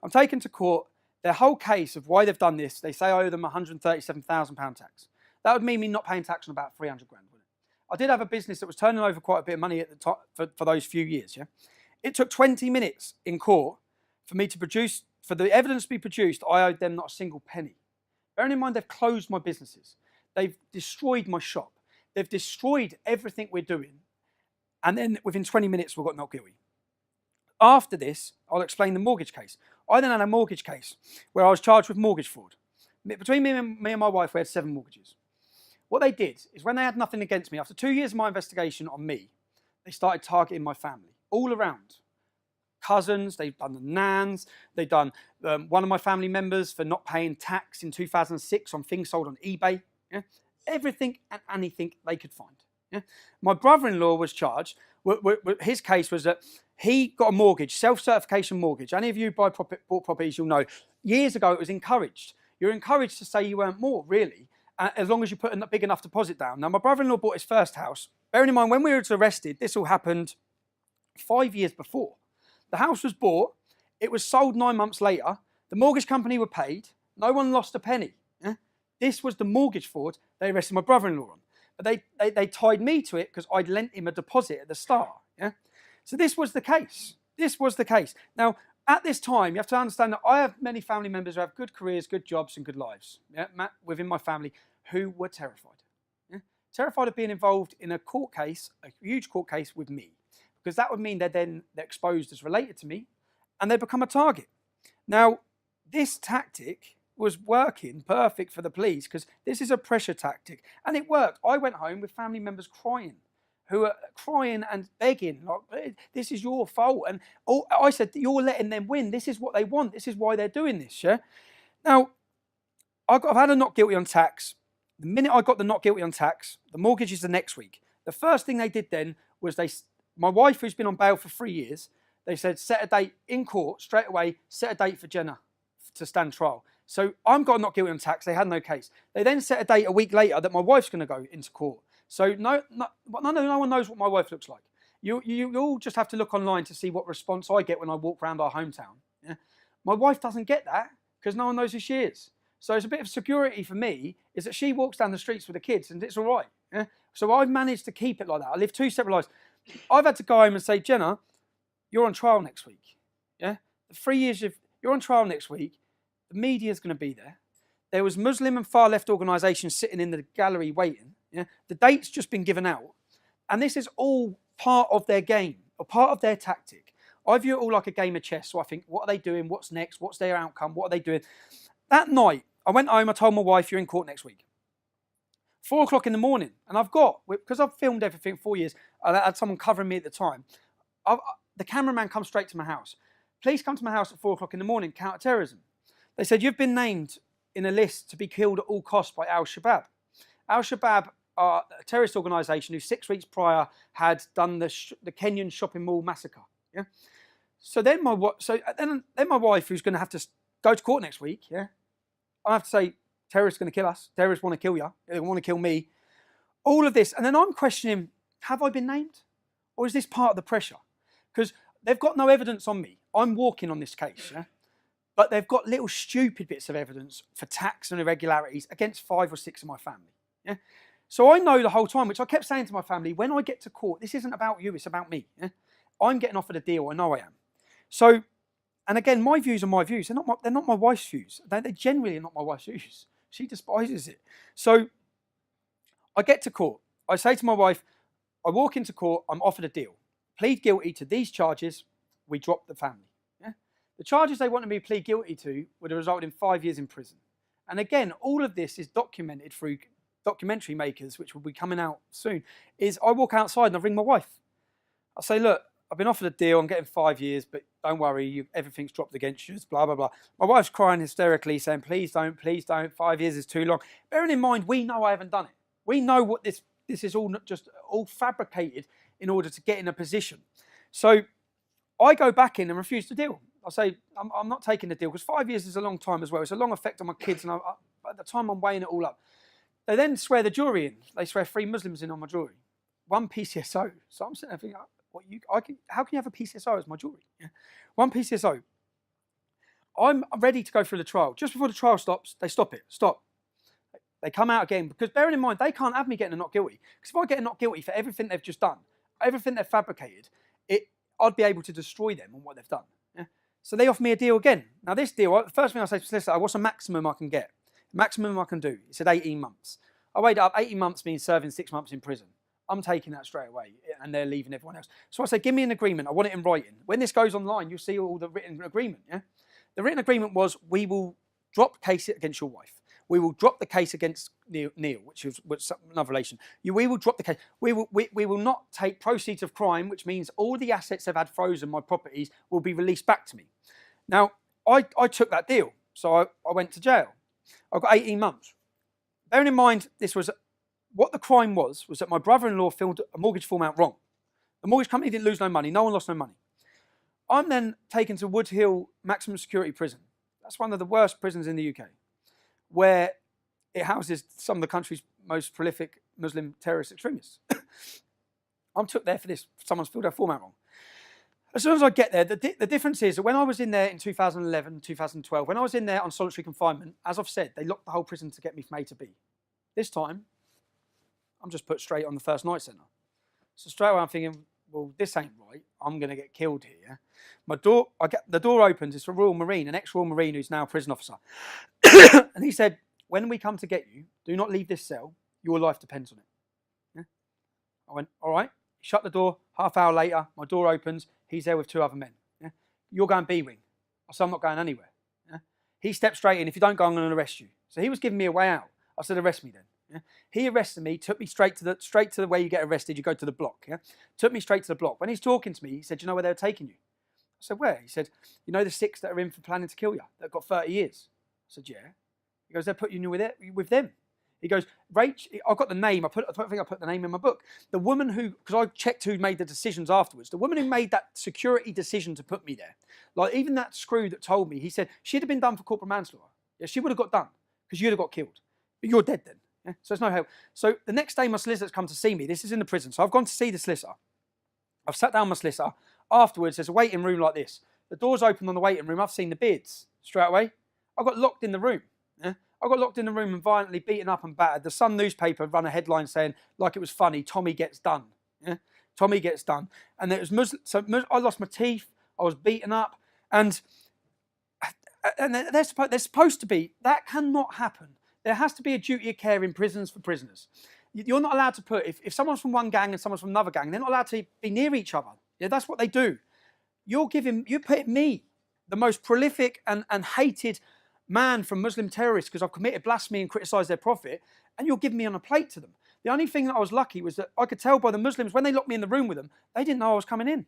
I'm taken to court. Their whole case of why they've done this, they say I owe them £137,000 tax. That would mean me not paying tax on about 300 grand, wouldn't it? I did have a business that was turning over quite a bit of money at the top for those few years, yeah? It took 20 minutes in court for me to produce, for the evidence to be produced. I owed them not a single penny. Bearing in mind, they've closed my businesses. They've destroyed my shop. They've destroyed everything we're doing. And then within 20 minutes, we got not guilty. After this, I'll explain the mortgage case. I then had a mortgage case where I was charged with mortgage fraud. Between me and my wife, we had 7 mortgages. What they did is when they had nothing against me, after 2 years of my investigation on me, they started targeting my family all around. Cousins, they've done the nans, they've done one of my family members for not paying tax in 2006 on things sold on eBay. Yeah? Everything and anything they could find. Yeah? My brother-in-law was charged. His case was that he got a mortgage, self-certification mortgage. Any of you bought properties, you'll know. Years ago, it was encouraged. You're encouraged to say you earned more, really, as long as you put a big enough deposit down. Now, my brother-in-law bought his first house. Bearing in mind, when we were arrested, this all happened 5 years before. The house was bought. It was sold 9 months later. The mortgage company were paid. No one lost a penny. Yeah? This was the mortgage fraud they arrested my brother-in-law on. But they tied me to it because I'd lent him a deposit at the start. Yeah? So this was the case. This was the case. Now, at this time, you have to understand that I have many family members who have good careers, good jobs, and good lives, yeah, within my family, who were terrified. Yeah? Terrified of being involved in a court case, a huge court case with me, because that would mean they're exposed as related to me, and they become a target. Now, this tactic was working perfect for the police because this is a pressure tactic, and it worked. I went home with family members crying, who are crying and begging, like, this is your fault. And I said, you're letting them win. This is what they want. This is why they're doing this, yeah? Now, I've had a not guilty on tax. The minute I got the not guilty on tax, the mortgage is the next week. The first thing they did then was my wife, who's been on bail for 3 years, they said, set a date in court straight away, set a date for Jenna to stand trial. So I'm got not guilty on tax. They had no case. They then set a date a week later that my wife's going to go into court. So no one knows what my wife looks like. You all just have to look online to see what response I get when I walk around our hometown. Yeah? My wife doesn't get that because no one knows who she is. So it's a bit of security for me is that she walks down the streets with the kids and it's all right. Yeah? So I've managed to keep it like that. I live two separate lives. I've had to go home and say, Jenna, you're on trial next week. Yeah, the 3 years you're on trial next week. The media's going to be there. There was Muslim and far left organisations sitting in the gallery waiting. Yeah, the date's just been given out, and this is all part of their game or part of their tactic. I view it all like a game of chess. So I think, what are they doing? What's next? What's their outcome? What are they doing? That night, I went home. I told my wife, "You're in court next week." 4 o'clock in the morning, and because I've filmed everything 4 years. I had someone covering me at the time. The cameraman comes straight to my house. Police come to my house at 4 o'clock in the morning, counter-terrorism. They said, you've been named in a list to be killed at all costs by Al-Shabaab. Al-Shabaab are a terrorist organisation who 6 weeks prior had done the Kenyan shopping mall massacre. Yeah. So then my wife, who's going to have to go to court next week, yeah, I have to say, terrorists are going to kill us. Terrorists want to kill you. They want to kill me. All of this. And then I'm questioning, have I been named? Or is this part of the pressure? Because they've got no evidence on me. I'm walking on this case, yeah? But they've got little stupid bits of evidence for tax and irregularities against 5 or 6 of my family. Yeah? So I know the whole time, which I kept saying to my family, when I get to court, this isn't about you, it's about me. Yeah? I'm getting offered a deal, I know I am. So, and again, my views are my views. They're not my wife's views. They generally are not my wife's views. She despises it. So I get to court. I say to my wife, I walk into court, I'm offered a deal. Plead guilty to these charges, we drop the family. Yeah? The charges they wanted me to plead guilty to would have resulted in 5 years in prison. And again, all of this is documented through documentary makers, which will be coming out soon, is I walk outside and I ring my wife. I say, look, I've been offered a deal, I'm getting 5 years, but don't worry, everything's dropped against you, blah, blah, blah. My wife's crying hysterically, saying, please don't, 5 years is too long. Bearing in mind, we know I haven't done it. We know what this is all fabricated in order to get in a position. So I go back in and refuse the deal. I say, I'm not taking the deal, because 5 years is a long time as well. It's a long effect on my kids, and at the time I'm weighing it all up. They then swear the jury in. They swear 3 Muslims in on my jury. 1 PCSO. So I'm sitting there thinking, how can you have a PCSO as my jury? Yeah. 1 PCSO. I'm ready to go through the trial. Just before the trial stops, they stop it. Stop. They come out again, because bearing in mind, they can't have me getting a not guilty. Because if I get a not guilty for everything they've just done, everything they've fabricated, I'd be able to destroy them on what they've done. Yeah? So they offer me a deal again. Now this deal, the first thing I say to the solicitor, what's the maximum I can get? Maximum I can do. He said 18 months. I weighed it up. 18 months means serving 6 months in prison. I'm taking that straight away, and they're leaving everyone else. So I say, give me an agreement. I want it in writing. When this goes online, you'll see all the written agreement. Yeah, the written agreement was, we will drop the case against your wife. We will drop the case against Neil, which was another relation. We will drop the case. We will not take proceeds of crime, which means all the assets they've had frozen, my properties, will be released back to me. Now, I took that deal, so I went to jail. I got 18 months. Bearing in mind, what the crime was that my brother-in-law filled a mortgage form out wrong. The mortgage company didn't lose no money. No one lost no money. I'm then taken to Wood Hill Maximum Security Prison. That's one of the worst prisons in the UK, where it houses some of the country's most prolific Muslim terrorist extremists. I'm took there for this. Someone's filled their form out wrong. As soon as I get there, the difference is that when I was in there in 2011, 2012, when I was in there on solitary confinement, as I've said, they locked the whole prison to get me from A to B. This time, I'm just put straight on the first night centre. So straight away I'm thinking, well, this ain't right. I'm going to get killed here. The door opens. It's a Royal Marine, an ex-Royal Marine who's now a prison officer. And he said, when we come to get you, do not leave this cell. Your life depends on it. Yeah? I went, all right. Shut the door. Half hour later, my door opens. He's there with 2 other men. Yeah? You're going B-wing. I said, I'm not going anywhere. Yeah? He stepped straight in. If you don't go, I'm going to arrest you. So he was giving me a way out. I said, arrest me then. Yeah? He arrested me, took me straight to the way you get arrested. You go to the block. Yeah? Took me straight to the block. When he's talking to me, he said, you know where they were taking you? I said, where? He said, you know the 6 that are in for planning to kill you, that got 30 years? I said, yeah. He goes, they're putting you with them. He goes, Rach, I've got the name. I don't think I put the name in my book. The woman who, because I checked who made the decisions afterwards, the woman who made that security decision to put me there, like even that screw that told me, he said, she'd have been done for corporal manslaughter. Yeah, she would have got done because you'd have got killed. But you're dead then. Yeah? So there's no help. So the next day my solicitor's come to see me. This is in the prison. So I've gone to see the solicitor. I've sat down with my solicitor. Afterwards, there's a waiting room like this. The door's open on the waiting room. I've seen the beards straight away. I got locked in the room. Yeah? I got locked in the room and violently beaten up and battered. The Sun newspaper run a headline saying, like it was funny, Tommy gets done. Yeah? Tommy gets done. And it was Muslim. So I lost my teeth. I was beaten up. And they're supposed to be, that cannot happen. There has to be a duty of care in prisons for prisoners. You're not allowed to put, if someone's from one gang and someone's from another gang, they're not allowed to be near each other. Yeah, that's what they do. You're putting me, the most prolific and hated man from Muslim terrorists, because I've committed blasphemy and criticised their prophet, and you're giving me on a plate to them. The only thing that I was lucky was that I could tell by the Muslims, when they locked me in the room with them, they didn't know I was coming in.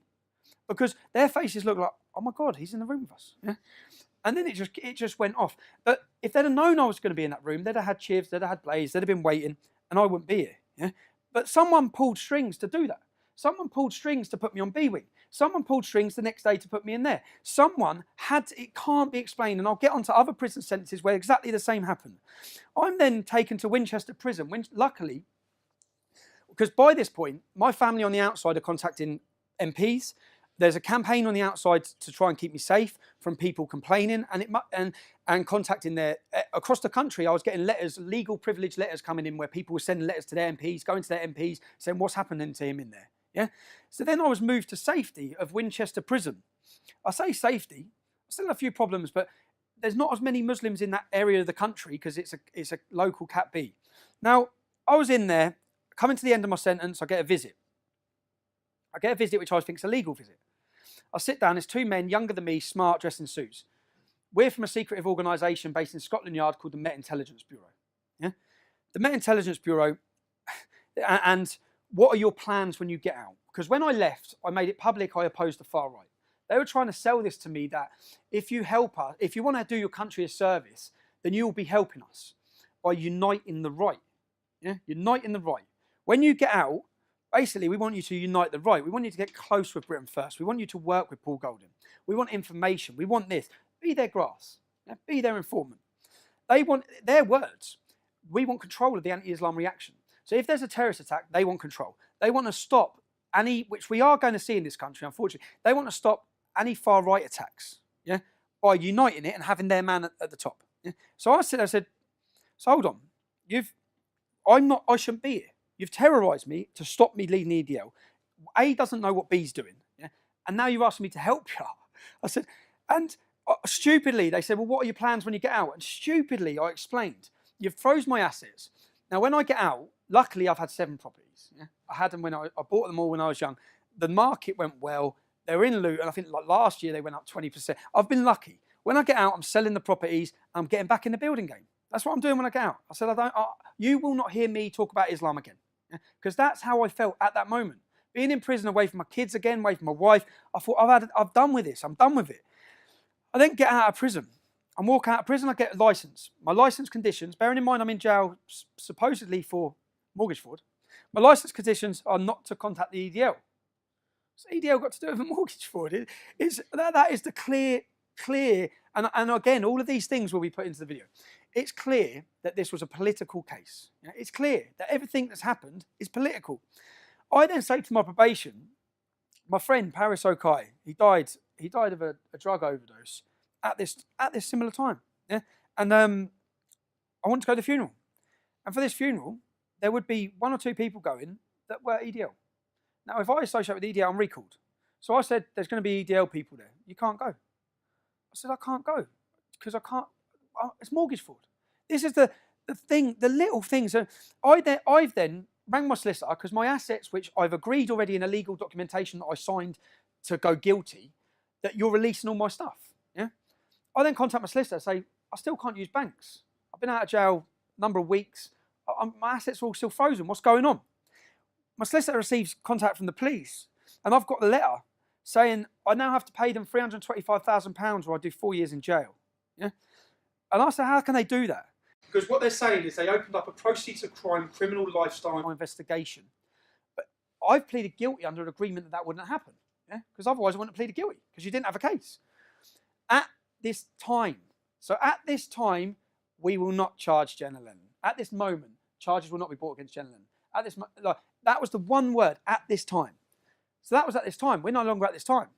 Because their faces looked like, oh my God, he's in the room with us. Yeah? And then it just went off. But if they'd have known I was going to be in that room, they'd have had Chivs, they'd have had Blaze, they'd have been waiting, and I wouldn't be here. Yeah? But someone pulled strings to do that. Someone pulled strings to put me on B-Wing. Someone pulled strings the next day to put me in there. Someone had to, it can't be explained, and I'll get onto other prison sentences where exactly the same happened. I'm then taken to Winchester Prison, luckily, because by this point, my family on the outside are contacting MPs. There's a campaign on the outside to try and keep me safe from people complaining and contacting across the country. I was getting letters, legal privilege letters coming in where people were sending letters to their MPs, going to their MPs, saying what's happening to him in there. Yeah. So then I was moved to safety of Winchester Prison. I say safety. I still have a few problems, but there's not as many Muslims in that area of the country because it's a local Cat B. Now I was in there, coming to the end of my sentence. I get a visit. Which I think is a legal visit. I sit down, there's two men, younger than me, smart, dressed in suits. We're from a secretive organisation based in Scotland Yard called the Met Intelligence Bureau. Yeah? The Met Intelligence Bureau, and what are your plans when you get out? Because when I left, I made it public I opposed the far right. They were trying to sell this to me that if you help us, if you want to do your country a service, then you will be helping us by uniting the right. Yeah? Uniting the right. When you get out, basically, we want you to unite the right. We want you to get close with Britain First. We want you to work with Paul Golding. We want information. We want this. Be their grass. Yeah? Be their informant. They want their words. We want control of the anti-Islam reaction. So if there's a terrorist attack, they want control. They want to stop any, which we are going to see in this country, unfortunately. They want to stop any far-right attacks, yeah, by uniting it and having their man at the top. Yeah? So I said, so hold on. I shouldn't be here. You've terrorised me to stop me leading the EDL. A doesn't know what B's doing, yeah? And now you're asking me to help you. I said, and stupidly, they said, well, what are your plans when you get out? And stupidly, I explained, you've froze my assets. Now, when I get out, luckily, I've had 7 properties. Yeah? I had them when I bought them all when I was young. The market went well. They were in loot, and I think like last year, they went up 20%. I've been lucky. When I get out, I'm selling the properties. I'm getting back in the building game. That's what I'm doing when I get out. I said, you will not hear me talk about Islam again. Because that's how I felt at that moment. Being in prison, away from my kids again, away from my wife, I thought, I've done with this. I'm done with it. I then get out of prison. I'm walking out of prison, I get a licence. My licence conditions, bearing in mind I'm in jail supposedly for mortgage fraud, my licence conditions are not to contact the EDL. So EDL got to do with mortgage fraud. That is the clear, and again, all of these things will be put into the video. It's clear that this was a political case. It's clear that everything that's happened is political. I then say to my probation, my friend Paris Okai, he died of a drug overdose at this similar time. Yeah? And I wanted to go to the funeral. And for this funeral, there would be 1 or 2 people going that were EDL. Now, if I associate with EDL, I'm recalled. So I said, there's going to be EDL people there. You can't go. I said, I can't go because I can't. It's mortgage fraud. This is the thing, the little things. I've then rang my solicitor because my assets, which I've agreed already in a legal documentation that I signed to go guilty, that you're releasing all my stuff. Yeah. I then contact my solicitor and say, I still can't use banks. I've been out of jail a number of weeks. My assets are all still frozen. What's going on? My solicitor receives contact from the police, and I've got the letter saying I now have to pay them £325,000 or I do 4 years in jail. Yeah. And I said, how can they do that? Because what they're saying is they opened up a proceeds of crime criminal lifestyle investigation. But I've pleaded guilty under an agreement that wouldn't happen. Yeah? Because otherwise I wouldn't have pleaded guilty because you didn't have a case. At this time, we will not charge Jenna Lennon. At this moment, charges will not be brought against Jenna Lennon. That was the one word, at this time. So that was at this time. We're no longer at this time.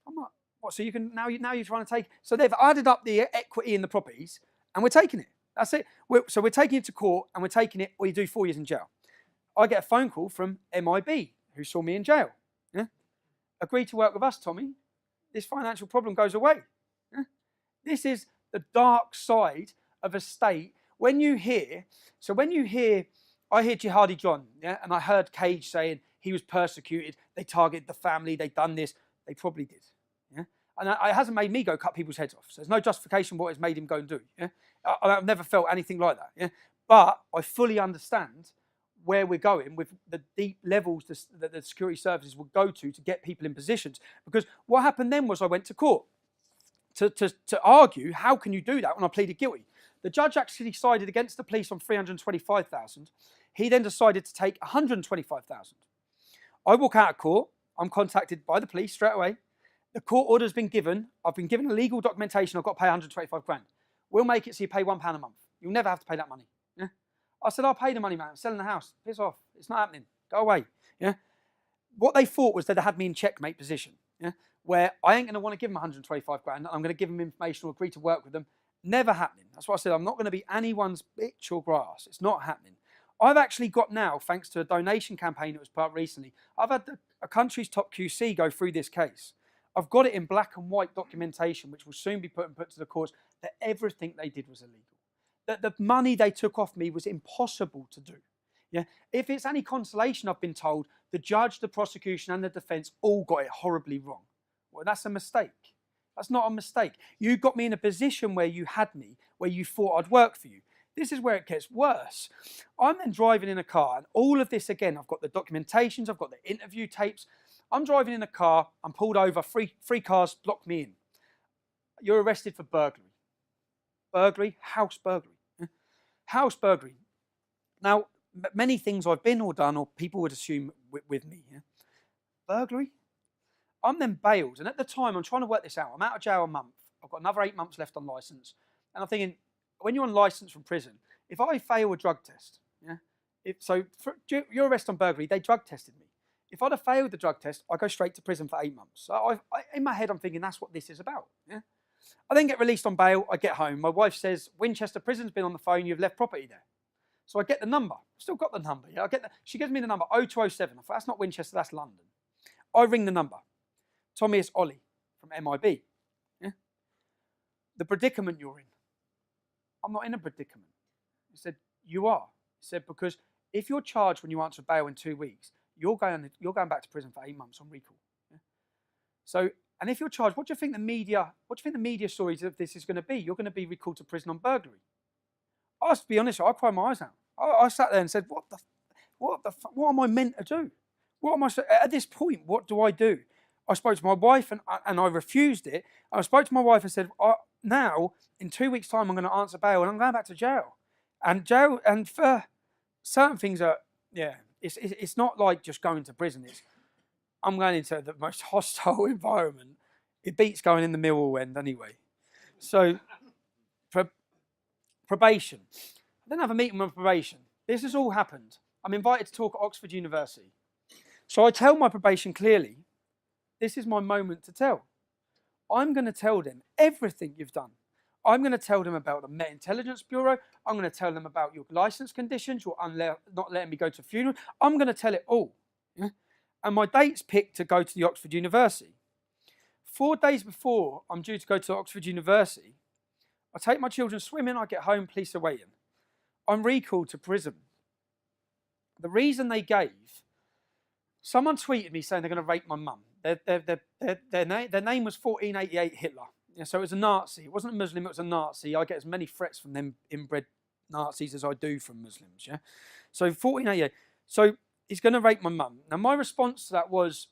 I'm like, What? So you can now you're trying to take. So they've added up the equity in the properties, and we're taking it. That's it. So we're taking it to court, and we're taking it, or you do 4 years in jail. I get a phone call from MIB, who saw me in jail. Yeah? Agree to work with us, Tommy. This financial problem goes away. Yeah? This is the dark side of a state. I hear Jihadi John, yeah, and I heard Cage saying he was persecuted, they targeted the family, they done this. They probably did. Yeah? And it hasn't made me go cut people's heads off. So there's no justification what it's made him go and do. Yeah? I've never felt anything like that. Yeah? But I fully understand where we're going with the deep levels that the security services will go to get people in positions. Because what happened then was I went to court to argue, how can you do that when I pleaded guilty? The judge actually sided against the police on 325,000. He then decided to take 125,000. I walk out of court. I'm contacted by the police straight away. The court order's been given. I've been given a legal documentation. I've got to pay 125 grand. We'll make it so you pay £1 a month. You'll never have to pay that money. Yeah? I said, I'll pay the money, man. I'm selling the house. Piss off. It's not happening. Go away. Yeah? What they thought was they'd had me in checkmate position, yeah? Where I ain't going to want to give them 125 grand. I'm going to give them information or agree to work with them. Never happening. That's why I said I'm not going to be anyone's bitch or grass. It's not happening. I've actually got now, thanks to a donation campaign that was put up recently, I've had a country's top QC go through this case. I've got it in black and white documentation, which will soon be put to the courts, that everything they did was illegal. That the money they took off me was impossible to do. Yeah? If it's any consolation, I've been told, the judge, the prosecution, and the defence all got it horribly wrong. Well, that's a mistake. That's not a mistake. You got me in a position where you had me, where you thought I'd work for you. This is where it gets worse. I'm then driving in a car, and all of this again, I've got the documentations, I've got the interview tapes. I'm driving in a car, I'm pulled over, three cars block me in. You're arrested for burglary. Burglary, house burglary. House burglary. Now, many things I've been or done, or people would assume with me. Yeah? Burglary? I'm then bailed, and at the time, I'm trying to work this out. I'm out of jail a month. I've got another 8 months left on licence. And I'm thinking, when you're on licence from prison, if I fail a drug test, yeah, for your arrest on burglary, they drug tested me. If I'd have failed the drug test, I go straight to prison for 8 months. So in my head, I'm thinking that's what this is about. Yeah? I then get released on bail. I get home. My wife says, Winchester Prison's been on the phone. You've left property there. So I get the number. I've still got the number. Yeah? She gives me the number, 0207. I thought, that's not Winchester, that's London. I ring the number. Tommy, it's Ollie from MIB. Yeah? The predicament you're in. I'm not in a predicament. He said, you are. He said, because if you're charged when you answer bail in 2 weeks, you're going back to prison for 8 months on recall. Yeah? So, and if you're charged, what do you think the media stories of this is going to be? You're going to be recalled to prison on burglary. I have to be honest, I cried my eyes out. I sat there and said, what am I meant to do? What am I at this point? What do I do? I spoke to my wife and I refused it. I spoke to my wife and said, now in 2 weeks' time, I'm going to answer bail and I'm going back to jail. And for certain things it's not like just going to prison. I'm going into the most hostile environment. It beats going in the Millwall end anyway. So probation. I didn't have a meeting with probation. This has all happened. I'm invited to talk at Oxford University. So I tell my probation clearly, this is my moment to tell. I'm going to tell them everything you've done. I'm going to tell them about the Met Intelligence Bureau. I'm going to tell them about your licence conditions, your not letting me go to a funeral. I'm going to tell it all. Yeah? And my date's picked to go to the Oxford University. 4 days before I'm due to go to Oxford University, I take my children swimming, I get home, police are waiting. I'm recalled to prison. The reason they gave, someone tweeted me saying they're going to rape my mum. Their name was 1488 Hitler. Yeah, so it was a Nazi. It wasn't a Muslim, it was a Nazi. I get as many threats from them inbred Nazis as I do from Muslims. Yeah. So 1488. So he's going to rape my mum. Now my response to that was,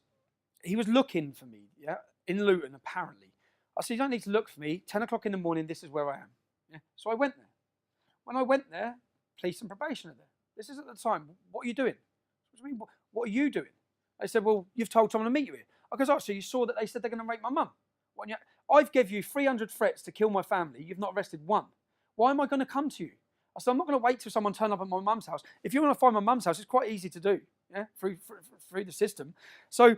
he was looking for me, yeah, in Luton apparently. I said, you don't need to look for me. 10 o'clock in the morning, this is where I am. Yeah. So I went there. When I went there, police and probation are there. This is at the time. What are you doing? What are you doing? They said, well, you've told someone to meet you here. I goes, oh, so you saw that they said they're going to rape my mum. I've given you 300 threats to kill my family. You've not arrested one. Why am I going to come to you? I said, I'm not going to wait till someone turns up at my mum's house. If you want to find my mum's house, it's quite easy to do, yeah, through the system. So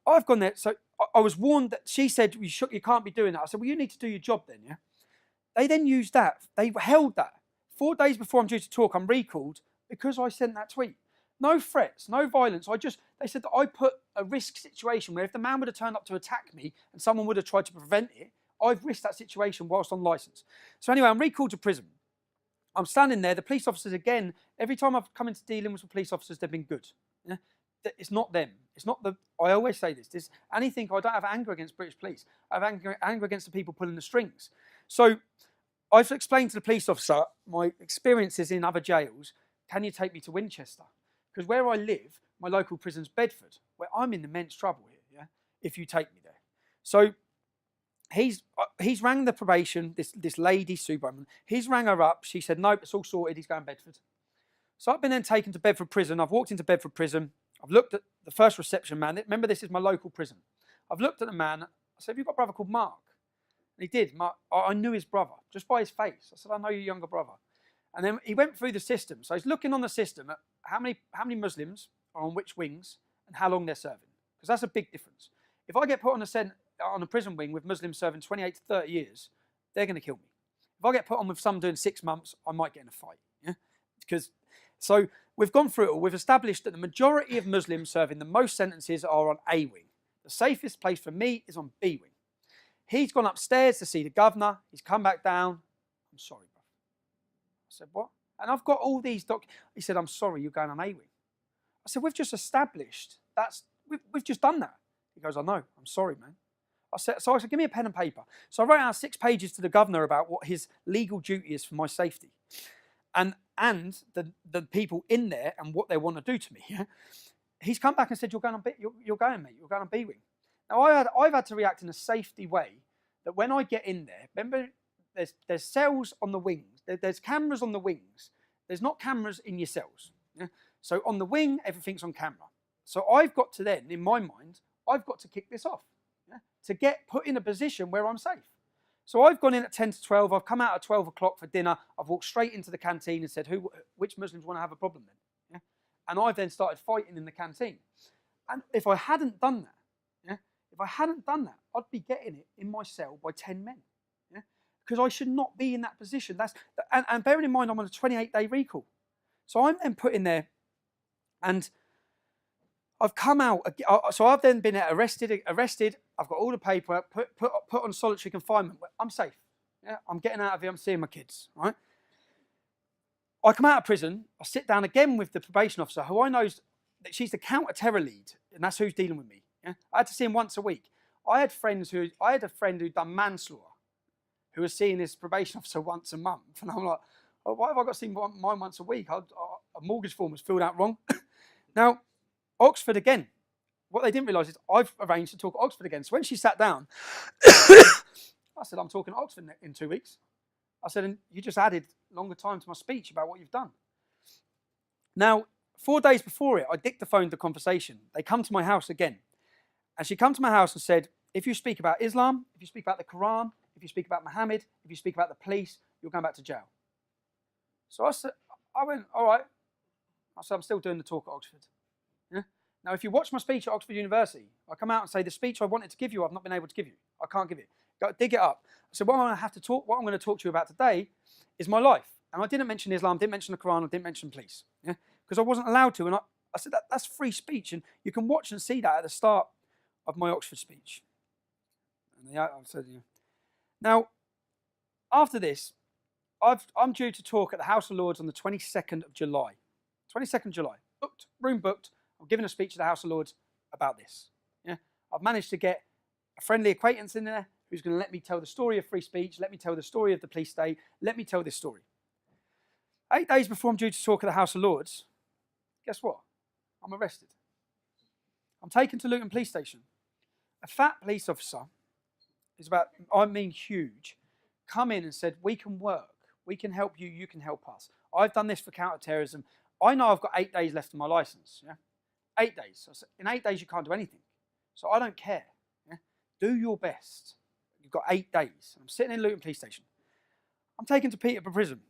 I've gone there. So I was warned that she said, you can't be doing that. I said, well, you need to do your job then, yeah? They then used that. They held that. 4 days before I'm due to talk, I'm recalled because I sent that tweet. No threats, no violence. They said that I put a risk situation where if the man would have turned up to attack me and someone would have tried to prevent it, I've risked that situation whilst on licence. So anyway, I'm recalled to prison. I'm standing there. The police officers, again, every time I've come into dealing with police officers, they've been good. Yeah? It's not them. It's not the. I always say this. Anything. I don't have anger against British police. I have anger against the people pulling the strings. So I've explained to the police officer my experiences in other jails. Can you take me to Winchester? Because where I live, my local prison's Bedford, where I'm in immense trouble here. Yeah, if you take me there. So he's rang the probation. This lady, Sue Bowman. He's rang her up. She said, nope, it's all sorted. He's going to Bedford. So I've been then taken to Bedford prison. I've walked into Bedford prison. I've looked at the first reception man. Remember, this is my local prison. I've looked at the man. I said, have you got a brother called Mark? And he did. Mark, I knew his brother just by his face. I said, I know your younger brother. And then he went through the system. So he's looking on the system at how many Muslims are on which wings and how long they're serving. Because that's a big difference. If I get put on a prison wing with Muslims serving 28 to 30 years, they're going to kill me. If I get put on with some doing 6 months, I might get in a fight. Yeah? So we've gone through it all. We've established that the majority of Muslims serving the most sentences are on A wing. The safest place for me is on B wing. He's gone upstairs to see the governor. He's come back down. I'm sorry, bro. I said, what? And I've got all these He said, I'm sorry, you're going on A wing. I said, we've just established we've just done that. He goes, I know. I'm sorry, man. I said, give me a pen and paper. So I wrote out 6 pages to the governor about what his legal duty is for my safety. And the people in there and what they want to do to me. Yeah? He's come back and said, you're going, mate. You're going on B wing. Now, I've had to react in a safety way that when I get in there, remember, there's cells on the wings. There's cameras on the wings. There's not cameras in your cells. Yeah? So on the wing, everything's on camera. So I've got to then, in my mind, I've got to kick this off, yeah? To get put in a position where I'm safe. So I've gone in at 10 to 12. I've come out at 12 o'clock for dinner. I've walked straight into the canteen and said, which Muslims want to have a problem then? Yeah? And I've then started fighting in the canteen. And if I hadn't done that, I'd be getting it in my cell by 10 men. Yeah? Because I should not be in that position. And bearing in mind, I'm on a 28-day recall. So I'm then put in there, and I've come out. So I've then been arrested. I've got all the paper, put on solitary confinement. I'm safe. Yeah? I'm getting out of here. I'm seeing my kids. Right? I come out of prison. I sit down again with the probation officer, who I know that she's the counter-terror lead, and that's who's dealing with me. Yeah? I had to see him once a week. I had a friend who'd done manslaughter, who was seeing his probation officer once a month, and I'm like, oh, why have I got to see mine once a week? A mortgage form was filled out wrong. Now, Oxford again. What they didn't realise is I've arranged to talk at Oxford again. So when she sat down, I said, I'm talking at Oxford in 2 weeks. I said, and you just added longer time to my speech about what you've done. Now, 4 days before it, I dictaphoned the conversation. They come to my house again. And she come to my house and said, if you speak about Islam, if you speak about the Quran, if you speak about Muhammad, if you speak about the police, you're going back to jail. So I went, all right. I said, I'm still doing the talk at Oxford. Yeah? Now, if you watch my speech at Oxford University, I come out and say, the speech I wanted to give you, I've not been able to give you. I can't give it. Go dig it up. I said, what I'm going to talk to you about today is my life. And I didn't mention Islam, didn't mention the Quran, I didn't mention police. Yeah? Because I wasn't allowed to. And I said, that's free speech. And you can watch and see that at the start of my Oxford speech. And I said, yeah. Now, after this, I'm due to talk at the House of Lords on the 22nd of July. 22nd of July. Room booked. I'm giving a speech at the House of Lords about this. Yeah? I've managed to get a friendly acquaintance in there who's going to let me tell the story of free speech, let me tell the story of the police state, let me tell this story. 8 days before I'm due to talk at the House of Lords, guess what? I'm arrested. I'm taken to Luton Police Station. A fat police officer, huge, come in and said, we can work. We can help you. You can help us. I've done this for counter-terrorism. I know I've got 8 days left of my licence. Yeah? 8 days. So in 8 days, you can't do anything. So I don't care. Yeah? Do your best. You've got 8 days. I'm sitting in Luton Police Station. I'm taken to Peterborough Prison.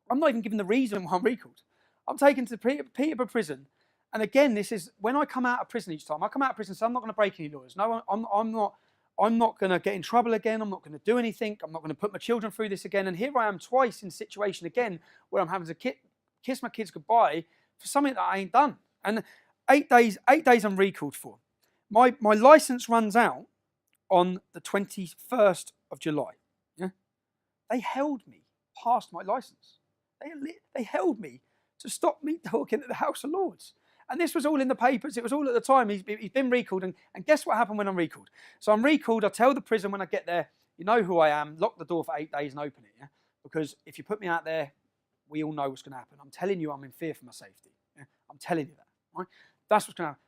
I'm not even given the reason why I'm recalled. I'm taken to Peterborough Prison, And again, this is when I come out of prison each time. I come out of prison, so I'm not going to break any laws. No, I'm not going to get in trouble again. I'm not going to do anything. I'm not going to put my children through this again. And here I am twice in a situation again where I'm having to kiss my kids goodbye for something that I ain't done. And 8 days I'm recalled for. My license runs out on the 21st of July. Yeah? They held me past my license. They held me to stop me talking at the House of Lords. And this was all in the papers. It was all at the time. He's been recalled. And guess what happened when I'm recalled? So I'm recalled. I tell the prison when I get there, you know who I am, lock the door for 8 days and open it. Yeah? Because if you put me out there, we all know what's going to happen. I'm telling you, I'm in fear for my safety. Yeah? I'm telling you that. Right? That's what's going to happen.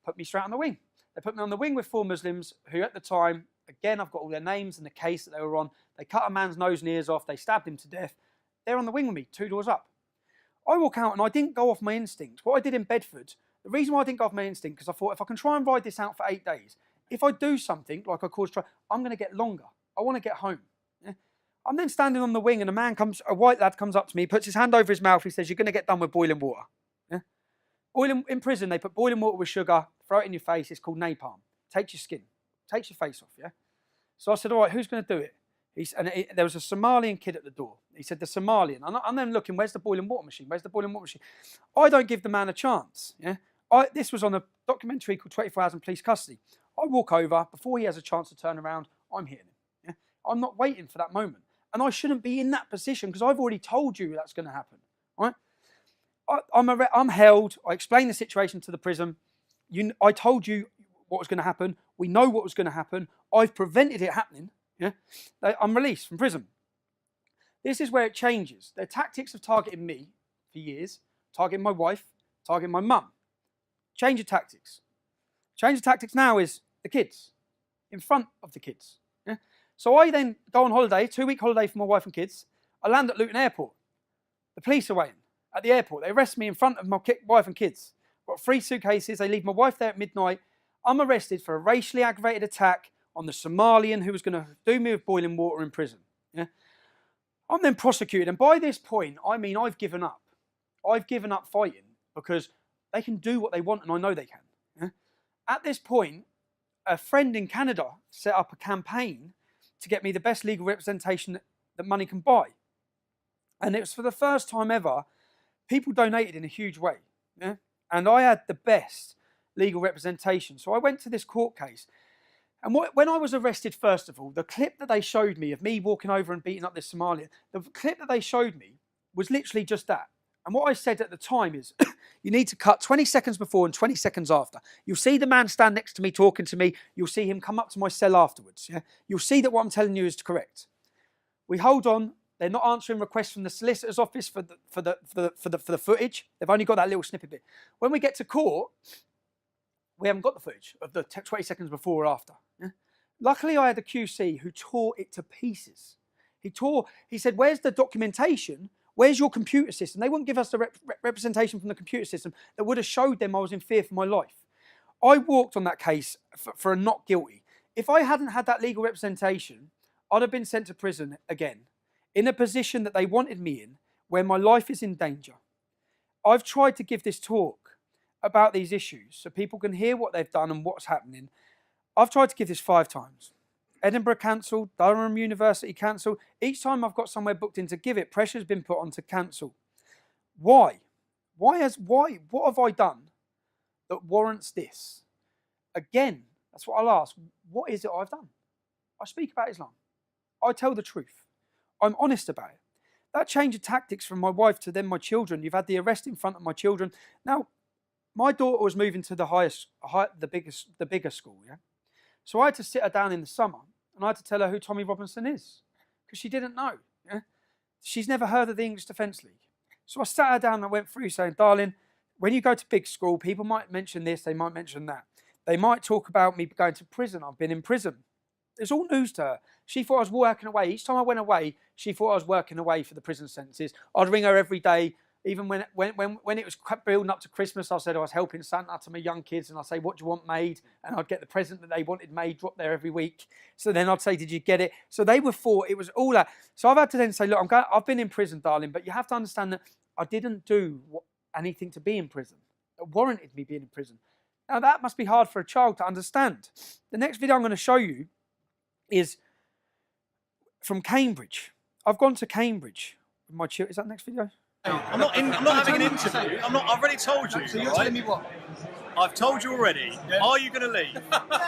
Put me straight on the wing. They put me on the wing with 4 Muslims who at the time, again, I've got all their names and the case that they were on. They cut a man's nose and ears off. They stabbed him to death. They're on the wing with me, 2 doors up. I walk out and I didn't go off my instinct. What I did in Bedford, the reason why I didn't go off my instinct, because I thought if I can try and ride this out for 8 days, if I do something like I caused trouble, I'm going to get longer. I want to get home. Yeah? I'm then standing on the wing and a white lad comes up to me, puts his hand over his mouth. He says, "You're going to get done with boiling water." Yeah? In prison, they put boiling water with sugar, throw it in your face. It's called napalm. Takes your skin, takes your face off. Yeah. So I said, "All right, who's going to do it?" There was a Somalian kid at the door. He said, "The Somalian." I'm then looking, where's the boiling water machine? Where's the boiling water machine? I don't give the man a chance. Yeah. This was on a documentary called 24 Hours in Police Custody. I walk over, before he has a chance to turn around, I'm hitting him. Yeah? I'm not waiting for that moment. And I shouldn't be in that position because I've already told you that's going to happen. Right? I'm held. I explained the situation to the prison. I told you what was going to happen. We know what was going to happen. I've prevented it happening. Yeah? I'm released from prison. This is where it changes. Their tactics of targeting me for years, targeting my wife, targeting my mum. Change of tactics. Change of tactics now is the kids, in front of the kids. Yeah? So I then go on holiday, 2-week holiday for my wife and kids. I land at Luton Airport. The police are waiting at the airport. They arrest me in front of my wife and kids. Got 3 suitcases. They leave my wife there at midnight. I'm arrested for a racially aggravated attack on the Somalian who was going to do me with boiling water in prison. Yeah? I'm then prosecuted. And by this point, I mean, I've given up. I've given up fighting because they can do what they want, and I know they can. Yeah? At this point, a friend in Canada set up a campaign to get me the best legal representation that money can buy. And it was for the first time ever, people donated in a huge way. Yeah? And I had the best legal representation. So I went to this court case. And when I was arrested, first of all, the clip that they showed me of me walking over and beating up this Somalian, the clip that they showed me was literally just that. And what I said at the time is, you need to cut 20 seconds before and 20 seconds after. You'll see the man stand next to me talking to me. You'll see him come up to my cell afterwards. Yeah? You'll see that what I'm telling you is correct. We hold on. They're not answering requests from the solicitor's office for the footage. They've only got that little snippet bit. When we get to court, we haven't got the footage of the 20 seconds before or after. Yeah? Luckily, I had a QC who tore it to pieces. He said, "Where's the documentation? Where's your computer system?" They wouldn't give us the representation from the computer system that would have showed them I was in fear for my life. I walked on that case for a not guilty. If I hadn't had that legal representation, I'd have been sent to prison again, in a position that they wanted me in, where my life is in danger. I've tried to give this talk about these issues so people can hear what they've done and what's happening. I've tried to give this 5 times. Edinburgh cancelled, Durham University cancelled. Each time I've got somewhere booked in to give it, pressure's been put on to cancel. Why? What have I done that warrants this? Again, that's what I'll ask. What is it I've done? I speak about Islam. I tell the truth. I'm honest about it. That change of tactics from my wife to then my children. You've had the arrest in front of my children. Now, my daughter was moving to the bigger school, yeah? So I had to sit her down in the summer and I had to tell her who Tommy Robinson is because she didn't know. Yeah? She's never heard of the English Defence League. So I sat her down and I went through saying, "Darling, when you go to big school, people might mention this, they might mention that. They might talk about me going to prison. I've been in prison." It's all news to her. She thought I was working away. Each time I went away, she thought I was working away for the prison sentences. I'd ring her every day. Even when it was building up to Christmas, I said I was helping Santa to my young kids, and I'd say, "What do you want made?" And I'd get the present that they wanted made, dropped there every week. So then I'd say, "Did you get it?" So they were thought it was all that. So I've had to then say, "Look, I've been in prison, darling, but you have to understand that I didn't do anything to be in prison. warranted me being in prison. Now, that must be hard for a child to understand. The next video I'm going to show you is from Cambridge. I've gone to Cambridge with my children. Is that the next video? I'm not having an interview. I've already told you. So you're telling me what? I've told you already. Yeah. Are you going to leave?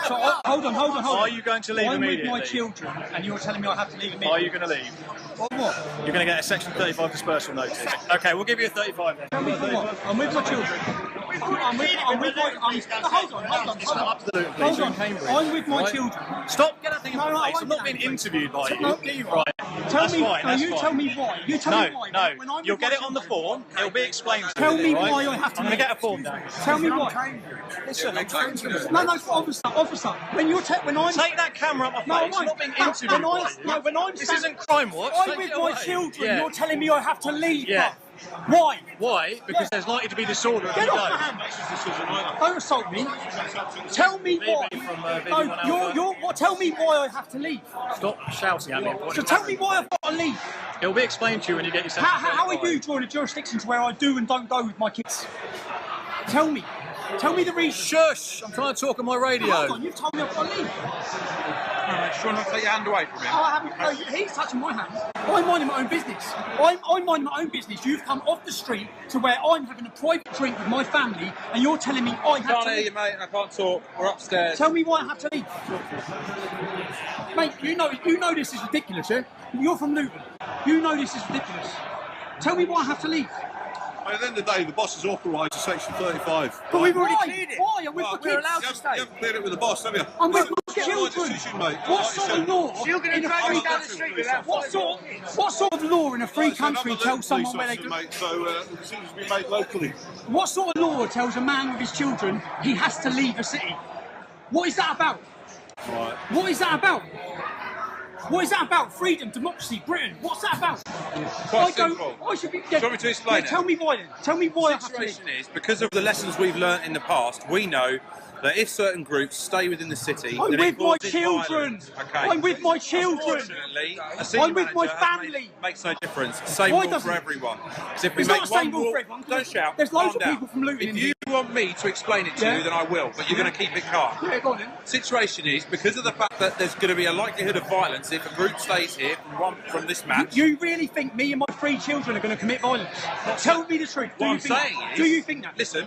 So hold on. Are you going to leave immediately? I'm with my children, and you're telling me I have to leave immediately. Are you going to leave? What? You're going to get a Section 35 dispersal notice. Okay, we'll give you a 35 then. Tell me for what? I'm with my children. I'm with my children. Stop, get that thing in my face. I'm not being interviewed by you. Right. Tell me why. You tell me why. No. You'll get it on the form. It'll be explained to you. Tell me why I have to. I'm going to get a form down. Tell me why. Listen, No, officer. When I'm take that camera off my face. I'm not being interviewed. This isn't Crime Watch. I'm with my children. You're telling me I have to leave. Yeah. Why? Why? Because there's likely to be disorder. Get off my hand. Don't assault me. Tell me why. Tell me why I have to leave. Stop shouting at me. So tell me why I've got to leave. It'll be explained to you when you get yourself. How are you drawing a jurisdiction to where I do and don't go with my kids? Tell me. Tell me the reason. Shush! I'm trying to talk on my radio. Hold on, you've told me I've got to leave. Just trying not to take your hand away from him. He's touching my hand. I'm minding my own business. I'm minding my own business. You've come off the street to where I'm having a private drink with my family, and you're telling me I have to leave. I can't hear you, mate. I can't talk. We're upstairs. Tell me why I have to leave. Mate, you know this is ridiculous, yeah? You're from Luton. You know this is ridiculous. Tell me why I have to leave. At the end of the day, the boss has authorised a Section 35. But we've already cleared it. Why? I'm with my kids. You haven't cleared it with the boss, have you? I'm with my children. Decision, mate. What sort of law? You're going to drag me down the street without What sort of law in a free country tells someone where they can... Mate, so the decisions be made locally. What sort of law tells a man with his children he has to leave a city? What is that about? Right. What is that about? What is that about? Freedom, democracy, Britain. What's that about? Quite simple. I should be. Do you want me to explain it? Tell me why then. Tell me why. The situation is, because of the lessons we've learnt in the past, we know that if certain groups stay within the city, I'm then with it my causes children. violence, okay? I'm with my children. Unfortunately, a city I'm with my manager family. makes no difference. Same Why rule doesn't for it? everyone. Because if we It's make not the same one rule rule, for everyone. don't shout. There's loads calm of people down. from Luton If in you want me to explain it to Yeah. you, then I will. But you're going to keep it calm. Yeah, go on then. Situation is, because of the fact that there's going to be a likelihood of violence if a group stays here from this match. You really think me and my 3 children are going to commit violence? Tell me the truth. What I'm saying is, do you think that? Listen,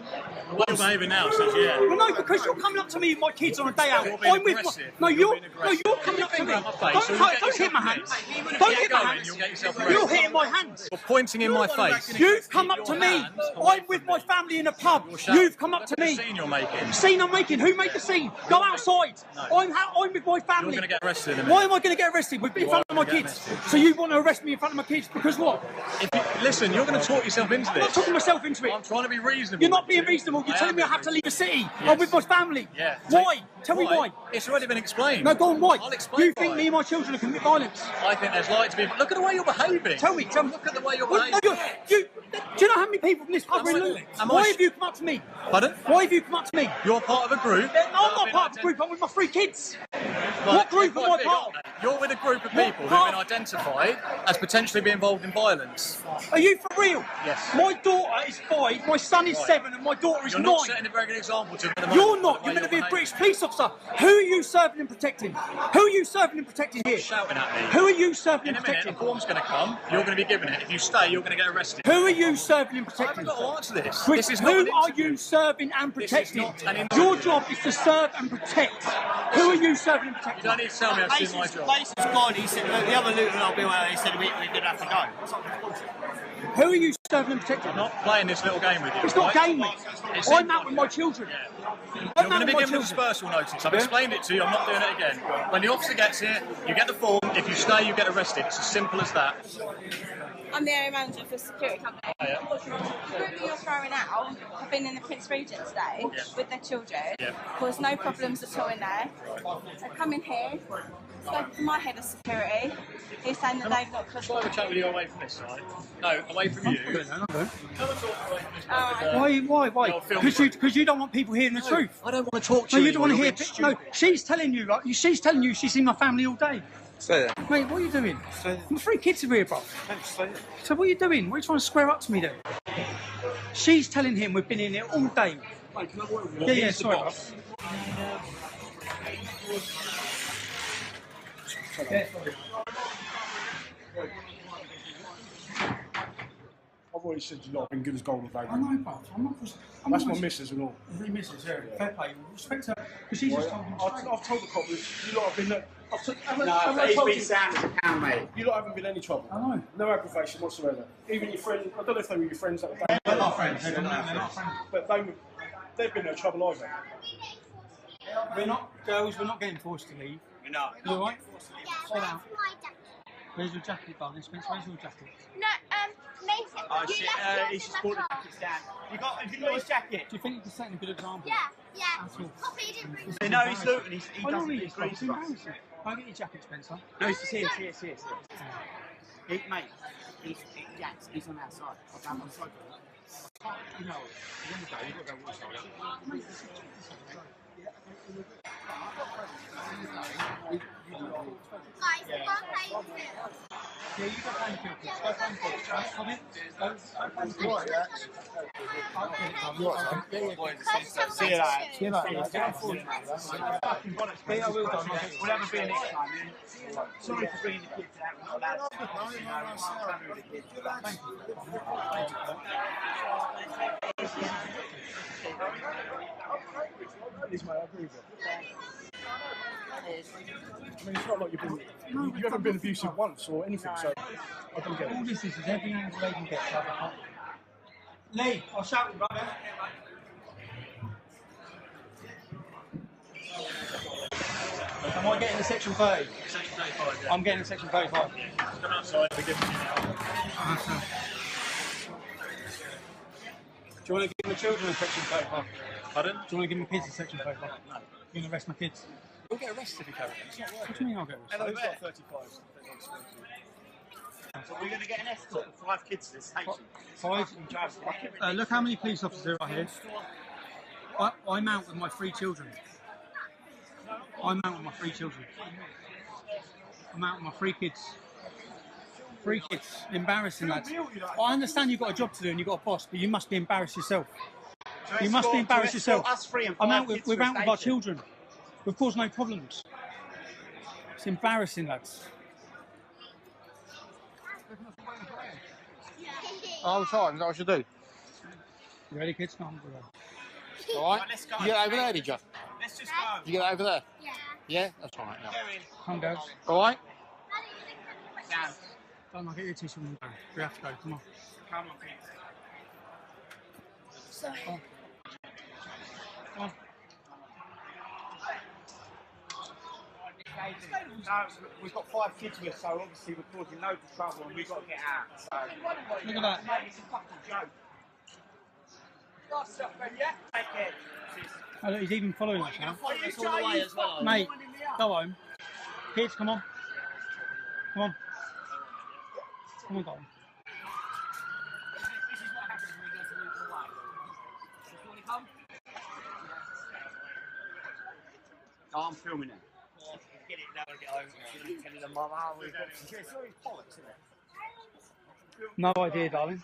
What you're behaving now says yeah. Well, no, because you're coming up to me and my kids on a day out. You're being I'm with aggressive. No, You're you're being aggressive. coming up to me. Finger at my face, so you'll get Don't hit my yourself hands. arrested. Don't hit my Going, hands. you'll get yourself You're arrested. hitting my hands. You're pointing in my face. You've come up to me. I'm with my family in a pub. You've come up to me. Look at the scene you're making. Scene I'm making. Who made the scene? Go outside. I'm with my family. You're going to get arrested in a minute. Why am I going to get arrested in front of my kids? So you want to arrest me in front of my kids because what? Listen, you're going to talk yourself into I'm not this. talking myself into it. I'm trying to be reasonable. You're not being reasonable. You're telling me I have to leave the city. I'm with my family. Yeah. Why? Tell me why. It's already been explained. No, go on, why? I'll explain You think why. me and my children are committing violence? I think there's likely to be. Look at the way you're behaving. Tell me. Look at the way you're Well, no, behaving. do you know how many people from this pub are in Luton? Why have you come up to me? Pardon? Why have you come up to me? You're part of a group. No, I'm not part of a group. I'm with my 3 kids. What group am I part of? You're with a group of people who have been identified as potentially being involved in violence. Are you for real? Yes. My daughter is 5, my son is 7, and my daughter is You're 9. not setting a very good example to them at the moment. You're not. You're meant to be a British police officer. Who are you serving and protecting? Who are you serving and protecting here? Shouting at me. Who are you serving In and a minute, protecting? a form's going to come. You're going to be given it. If you stay, you're going to get arrested. Who are you serving and I protecting? haven't got to answer this. Chris, This is not who an are interview. you serving and This is protecting? not an interview. Your job is to serve and protect. Who are you serving and You protecting? don't need to tell me I've seen my job. Place is gone. He said, the other Luton I'll be where he said we're going to have to go. Who are you serving and protecting? I'm not playing this little game with you. It's not right? game, mate. It's I'm in- out with my children. You're I'm going to out be with my given a children. dispersal notice. I've explained it to you. I'm not doing it again. When the officer gets here, you get the form. If you stay, you get arrested. It's as simple as that. I'm the area manager for a security company. Oh, yeah. The group that you're throwing out have been in the Prince Regent today Yeah. with their children. Yeah. Caused no problems at all in there. They come in here, spoke to my head of security. He's saying that they've not Shall I have a chat with you away from this side? No, away from you. Come and talk away from this side. Why? You're filming. Because you don't want people hearing the truth. I don't want to talk to No, you. you don't want to anymore. hear. You're being No, stupid. she's telling you. Like, she's telling you she's seen my family all day. say that. Mate, what are you doing? Say that. My 3 kids are here, bro. Say that. So what are you doing? What are you trying to square up to me then? She's telling him we've been in here all day. Yeah, sorry. Bro. I've already said you're not been good as gold or I know, bro. That's my missus and all. Your missus, yeah. Fair play. Respect her. Because she's just told him straight. I've told the cop that you lot have been. He's been sound as a pound, mate. You lot haven't been any trouble. I know. No aggravation whatsoever. Even your friends. I don't know if they were your friends at the time. They're not friends. They're not friends. But they've been no trouble either. We're not, girls, we're not getting forced to leave. We're not. You alright? Sit down. My jacket. Where's your jacket, darling? Spencer, where's your jacket? No, Mason. Oh you shit, left he's yours just in brought the the car. jackets down. Have you got his jacket? Do you think you can set a good example? Yeah, yeah. That's all. Poppy didn't bring No, he's looting. He I know doesn't he agree is, but it's with us. embarrassing. Go get your jacket, Spencer. No, he's here. Mate, he's on that side. I'm on the side. You know, you've got to go one side. Guys, the one playing too. Yeah, you go play and kill kids. Go play and kill. Come in. Go play and kill. See you later. See you later. Fucking bollocks, mate. We'll have a beer next time. Man. Sorry for bringing the kids out. We're not allowed to. Please, mate, I agree with you. I mean, it's not like you haven't been abusive once or anything, so I don't get All it. this is every angle they can get. Lee, I'll shout you, brother. Am I getting the section 30? Section 35, yeah. I'm getting the section 35. Come outside, we give it to you now. Do you want to give the children a section 35? Pardon? Do you want to give my kids a section 35? No. You're going to arrest my kids? You'll get arrested if you carry on. It's not What do you mean I'll get arrested? Who's got 35? So we're going to get an escort of 5 kids to this station. 5? Look how many police officers there are here. I'm out with my 3 children. I'm out with my 3 children. I'm out with my 3 kids. 3 kids. Embarrassing, lads. I understand you've got a job to do and you've got a boss, but you must be embarrassed yourself. You must be embarrassed yourself. Us 3 and 5 I'm out kids we're to a out with our station. children. We've caused no problems. It's embarrassing, lads. All the time, is that what you do? You ready, kids? Come on. Alright? Let's go. You get over there, did you? Let's just go. You get over there? Yeah. Yeah? That's alright, yeah. Come, girls. Alright? Down. Don't I'll get your tissue from the back. We have to go. Come on. Come on, kids. Sorry. Come on. No, we've got 5 kids with us, so obviously we're causing loads of trouble and we've got to get out. So. Look at that. It's a fucking joke. Take care. Oh, look, he's even following us now. Follow us all the way as well. Mate, go home. Kids, come on. Come on. Come on, darling. This is what happens when you go to move away. You want to come? Oh, I'm filming it. Get it now and get over. Telling them, Mum, we've got to. It's very bollocks, isn't it? No idea, darling.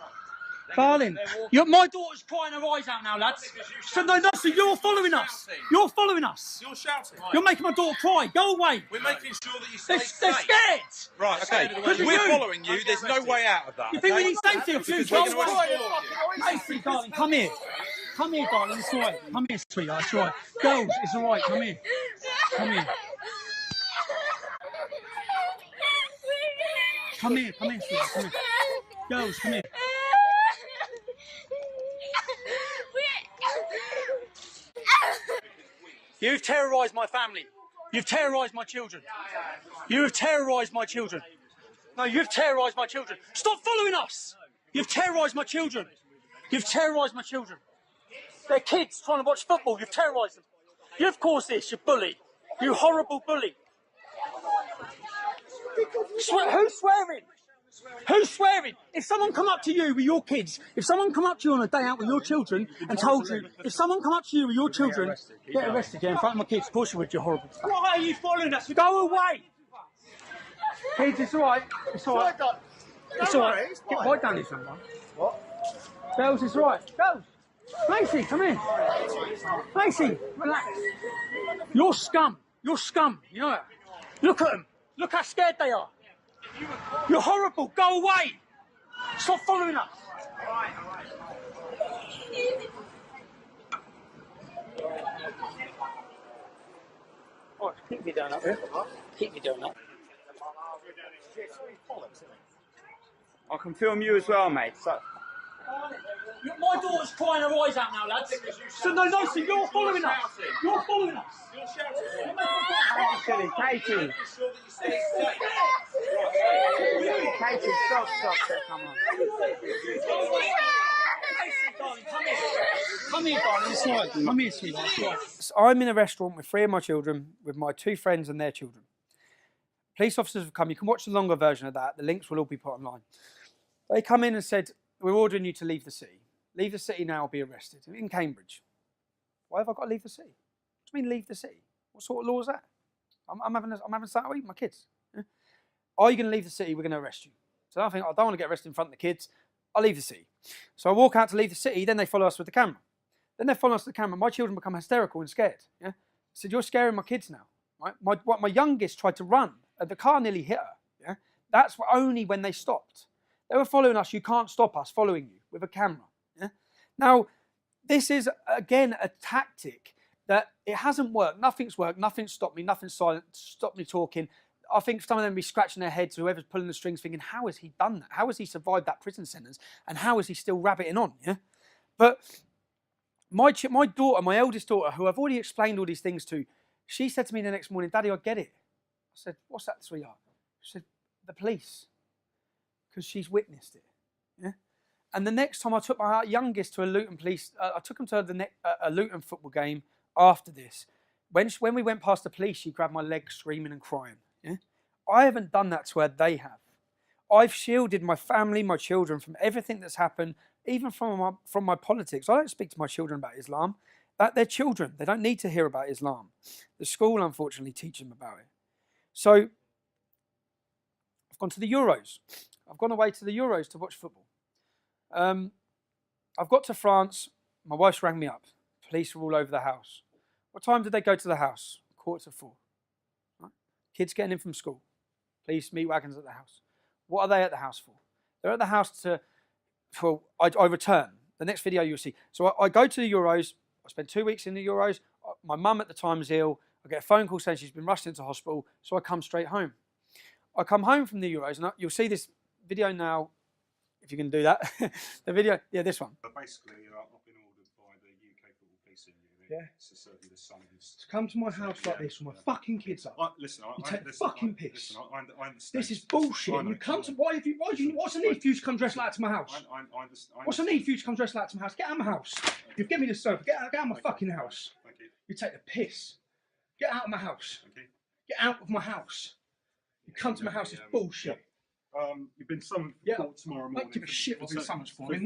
Darling, my daughter's crying her eyes out now, lads. So so you're following us. You're following us. You're shouting. You're making my daughter cry. Go away. We're making sure that you stay They're safe. scared. Right, okay. Because of We're you. following you. There's no way out of that. You think we okay? need safety officers? Because Go we're gonna away. Macy, darling, come here. Come here, darling. It's all right. Come here, sweetheart. It's all right. Girls, it's all right. Come here. Come here. Come here. Come here, sweetheart. Come here. Girls, come here. You've terrorised my family. You've terrorised my children. You have terrorised my children. No, you've terrorised my children. Stop following us. You've terrorised my children. You've terrorised my children. They're kids trying to watch football. You've terrorised them. You've caused this, you bully. You horrible bully. Who's swearing? Who's swearing? If someone come up to you with your kids, if someone come up to you on a day out with your children and told you, if someone come up to you with your children, get arrested, yeah, in front of my kids, of course you would, you horrible. Why are you following us? Go away! Kids, it's alright. It's alright. It's alright. Why don't you, someone? What? Bells is right. Bells. Macy, come in. Macy, relax. You're scum. You're scum. You know it. Look at them. Look how scared they are. You're horrible. Go away. Stop following us. Oh, keep me down up here. Keep me down up. I can film you as well, mate. So. My daughter's crying her eyes out now, lads. So no, you're following us. You're following us. Katie, Katie. Katie, stop, come on. Come here, darling. It's right. Come here, sweetheart. I'm in a restaurant with 3 of my children, with my 2 friends and their children. Police officers have come. You can watch the longer version of that. The links will all be put online. They come in and said, we're ordering you to leave the city. Leave the city now or be arrested. In Cambridge. Why have I got to leave the city? What do you mean leave the city? What sort of law is that? I'm having a Saturday with my kids. Yeah? Are you going to leave the city? We're going to arrest you. So I think, I don't want to get arrested in front of the kids. I'll leave the city. So I walk out to leave the city, then they follow us with the camera. Then they follow us with the camera. My children become hysterical and scared. Yeah? I said, you're scaring my kids now. Right? My youngest tried to run. The car nearly hit her. Yeah? That's only when they stopped. They were following us. You can't stop us following you with a camera. Yeah? Now, this is, again, a tactic that it hasn't worked. Nothing's worked. Nothing's stopped me. Nothing's stopped me talking. I think some of them be scratching their heads, whoever's pulling the strings, thinking, how has he done that? How has he survived that prison sentence? And how is he still rabbiting on? Yeah? But my daughter, my eldest daughter, who I've already explained all these things to, she said to me the next morning, Daddy, I get it. I said, what's that, sweetheart? She said, the police. Because she's witnessed it. Yeah? And the next time I took my youngest to a Luton police, I took him to a Luton football game after this. When we went past the police, she grabbed my leg screaming and crying. Yeah? I haven't done that to her, they have. I've shielded my family, my children from everything that's happened, even from my politics. I don't speak to my children about Islam. They're children. They don't need to hear about Islam. The school, unfortunately, teaches them about it. So I've gone to the Euros. I've gone away to the Euros to watch football. I've got to France. My wife's rang me up. Police were all over the house. What time did they go to the house? 3:45. Right? Kids getting in from school. Police meat wagons at the house. What are they at the house for? They're at the house I return. The next video you'll see. So I go to the Euros. I spend 2 weeks in the Euros. My mum at the time is ill. I get a phone call saying she's been rushed into hospital. So I come straight home. I come home from the Euros, and you'll see this video now, if you can do that. The video, yeah, this one. But basically, I've been ordered by the UK Football Police in Europe Yeah. to serve you the summons. To come to my house like this with my fucking kids up. Listen, You take the fucking piss. Listen, I understand. This is bullshit. I know, You come to I know. what's the need for you to come dressed like that to my house? I understand. What's the need for you to come dressed like that to my house? Get out of my house. You've given me the sofa. Get out of my fucking house. Thank you. You take the piss. Get out of my house. Thank you. Get out of my house. You come to my house, it's bullshit. You've been summoned for Yeah. court tomorrow I morning. don't give a shit what I've been summoned for. for- I've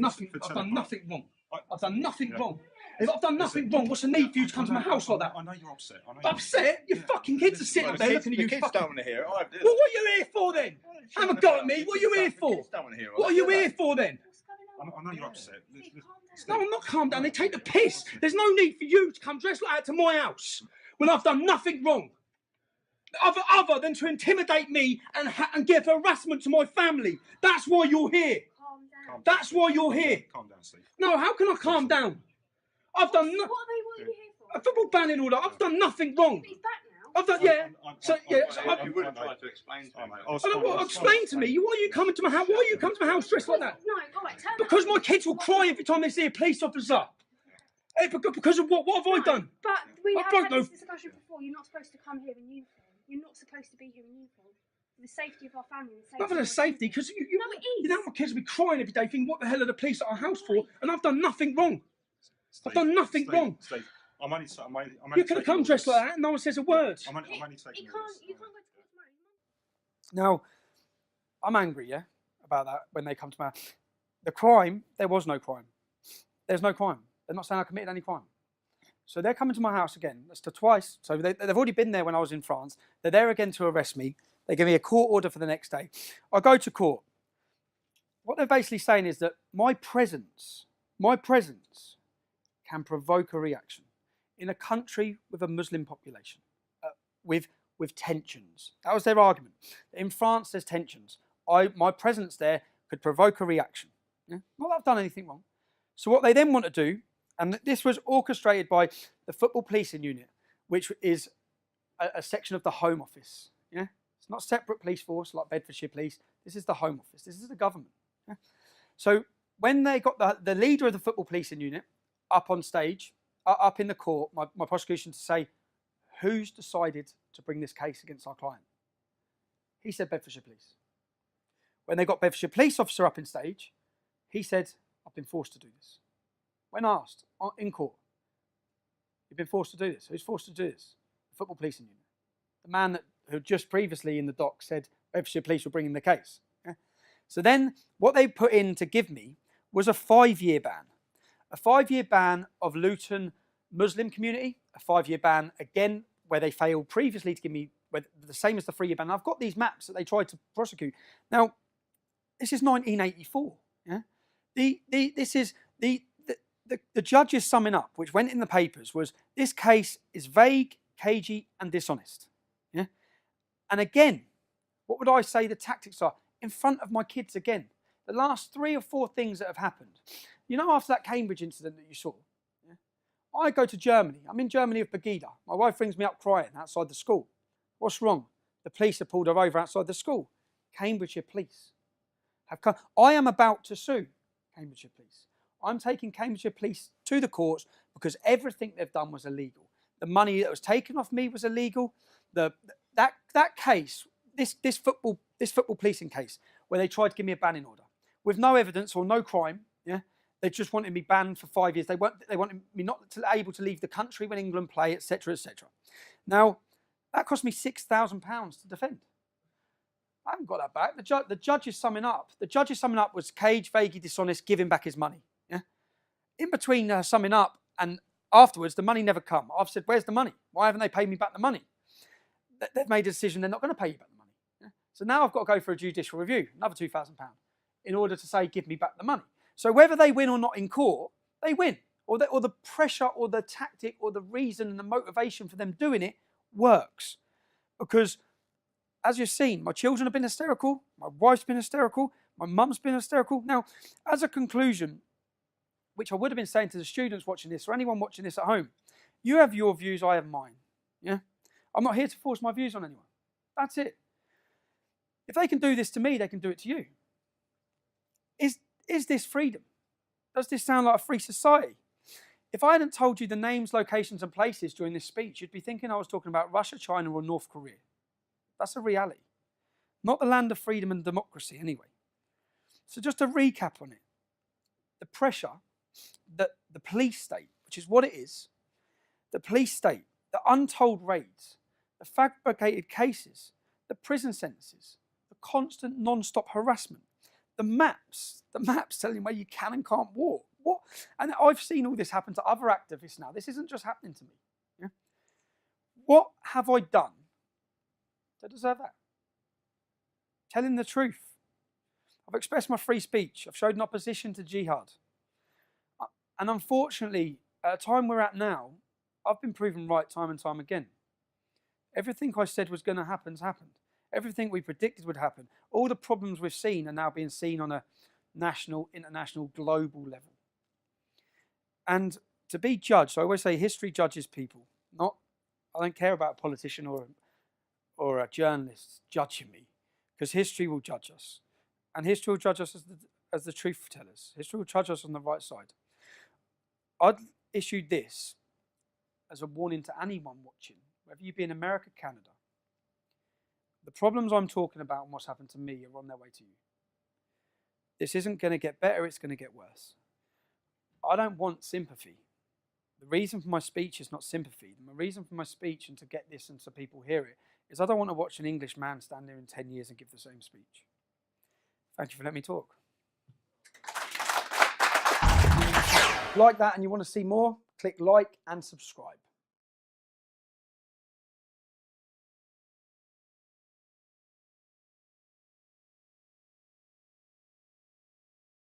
for done nothing wrong. I've done nothing Yeah. wrong. If I've done nothing wrong, what's the need for you to come to my house like that? I know you're upset. Upset? Your fucking kids are sitting up there looking at you. The kids Fucking... don't want to hear it. I do. Well, what are you here for then? Have a go at me. What are you here for? Don't want to hear it. What are you here for then? I know you're upset. No, I'm not calm down. They take the piss. There's no need for you to come dressed like that to my house when I've done nothing wrong. Other than to intimidate me and give harassment to my family. That's why you're here. That's why you're here. Calm down, Steve. No, how can I calm down? I've done What are you here for? a football ban and all that. I've done nothing wrong. He's back now. I've done, yeah. So, yeah, so You would have tried to explain to him. explain to me. Why are you coming to my house? Why are you coming to my house dressed like that? No, all right, tell Because my kids will cry every time they see a police officer. Hey, because of what? What have I done? But we I have don't had know. this discussion before. You're not supposed to come here in uniform. You're not supposed to be here in uniform. For the safety of our family. The Not for the safety, because No, it is. you know my kids will be crying every day thinking, what the hell are the police at our house for? And I've done nothing wrong. I've done nothing wrong. Steve, I'm only You could have come dressed like that and no one says a word. I'm only taking You your can't go to court tomorrow. Now, I'm angry, yeah, about that when they come to my house. The crime, there was no crime. There's no crime. They're not saying I committed any crime. So they're coming to my house again. That's twice. So they've already been there when I was in France. They're there again to arrest me. They give me a court order for the next day. I go to court. What they're basically saying is that my presence My presence can provoke a reaction in a country with a Muslim population, with tensions. That was their argument. In France, there's tensions. My presence there could provoke a reaction. Yeah? Not that I've done anything wrong. So what they then want to do, and this was orchestrated by the Football Policing Unit, which is a section of the Home Office. Yeah? It's not a separate police force like Bedfordshire Police. This is the Home Office. This is the government. Yeah? So when they got the leader of the Football Policing Unit up on stage, up in the court, my prosecution to say, who's decided to bring this case against our client? He said Bedfordshire Police. When they got Bedfordshire Police officer up in stage, he said, I've been forced to do this. When asked in court, you've been forced to do this. Who's forced to do this? The Football Policing Unit. The man who just previously in the dock said Bedfordshire Police were bringing the case. Yeah? So then what they put in to give me was a 5-year ban. A 5-year ban of Luton Muslim community, a 5-year ban again where they failed previously to give me the same as the 3-year ban. I've got these maps that they tried to prosecute. Now, this is 1984. Yeah, the judge's summing up, which went in the papers, was this case is vague, cagey, and dishonest. Yeah, and again, what would I say the tactics are in front of my kids again? The last 3 or 4 things that have happened. You know, after that Cambridge incident that you saw, yeah, I go to Germany. I'm in Germany with Pegida. My wife brings me up crying outside the school. What's wrong? The police have pulled her over outside the school. Cambridgeshire Police have come. I am about to sue Cambridgeshire Police. I'm taking Cambridgeshire Police to the courts because everything they've done was illegal. The money that was taken off me was illegal. That case, this football policing case, where they tried to give me a banning order with no evidence or no crime. Yeah, they just wanted me banned for 5 years. They wanted me not able to leave the country when England play, etc., etc. Now, that cost me £6,000 to defend. I haven't got that back. The judge is summing up. The judge's summing up was cage, vaguely dishonest, give him back his money. Yeah. In between summing up and afterwards, the money never come. I've said, where's the money? Why haven't they paid me back the money? They've made a decision they're not going to pay you back the money. Yeah? So now I've got to go for a judicial review, another £2,000, in order to say, give me back the money. So whether they win or not in court, they win. Or the pressure or the tactic or the reason and the motivation for them doing it works. Because as you've seen, my children have been hysterical, my wife's been hysterical, my mum's been hysterical. Now, as a conclusion, which I would have been saying to the students watching this or anyone watching this at home, you have your views, I have mine. Yeah? I'm not here to force my views on anyone. That's it. If they can do this to me, they can do it to you. Is this freedom? Does this sound like a free society? If I hadn't told you the names, locations and places during this speech, you'd be thinking I was talking about Russia, China or North Korea. That's a reality. Not the land of freedom and democracy anyway. So just to recap on it, the pressure that the police state, which is what it is, the police state, the untold raids, the fabricated cases, the prison sentences, the constant non-stop harassment, the maps telling where you can and can't walk. What? And I've seen all this happen to other activists now. This isn't just happening to me. Yeah? What have I done to deserve that? Telling the truth. I've expressed my free speech. I've showed an opposition to jihad. And unfortunately, at a time we're at now, I've been proven right time and time again. Everything I said was going to happen has happened. Everything we predicted would happen. All the problems we've seen are now being seen on a national, international, global level. And to be judged, I always say history judges people. I don't care about a politician or a journalist judging me, because history will judge us. And history will judge us as the truth tellers. History will judge us on the right side. I'd issue this as a warning to anyone watching, whether you be in America, Canada. The problems I'm talking about and what's happened to me are on their way to you. This isn't going to get better, it's going to get worse. I don't want sympathy. The reason for my speech is not sympathy. The reason for my speech and to get this and so people hear it is I don't want to watch an English man stand there in 10 years and give the same speech. Thank you for letting me talk. Like that and you want to see more, click like and subscribe.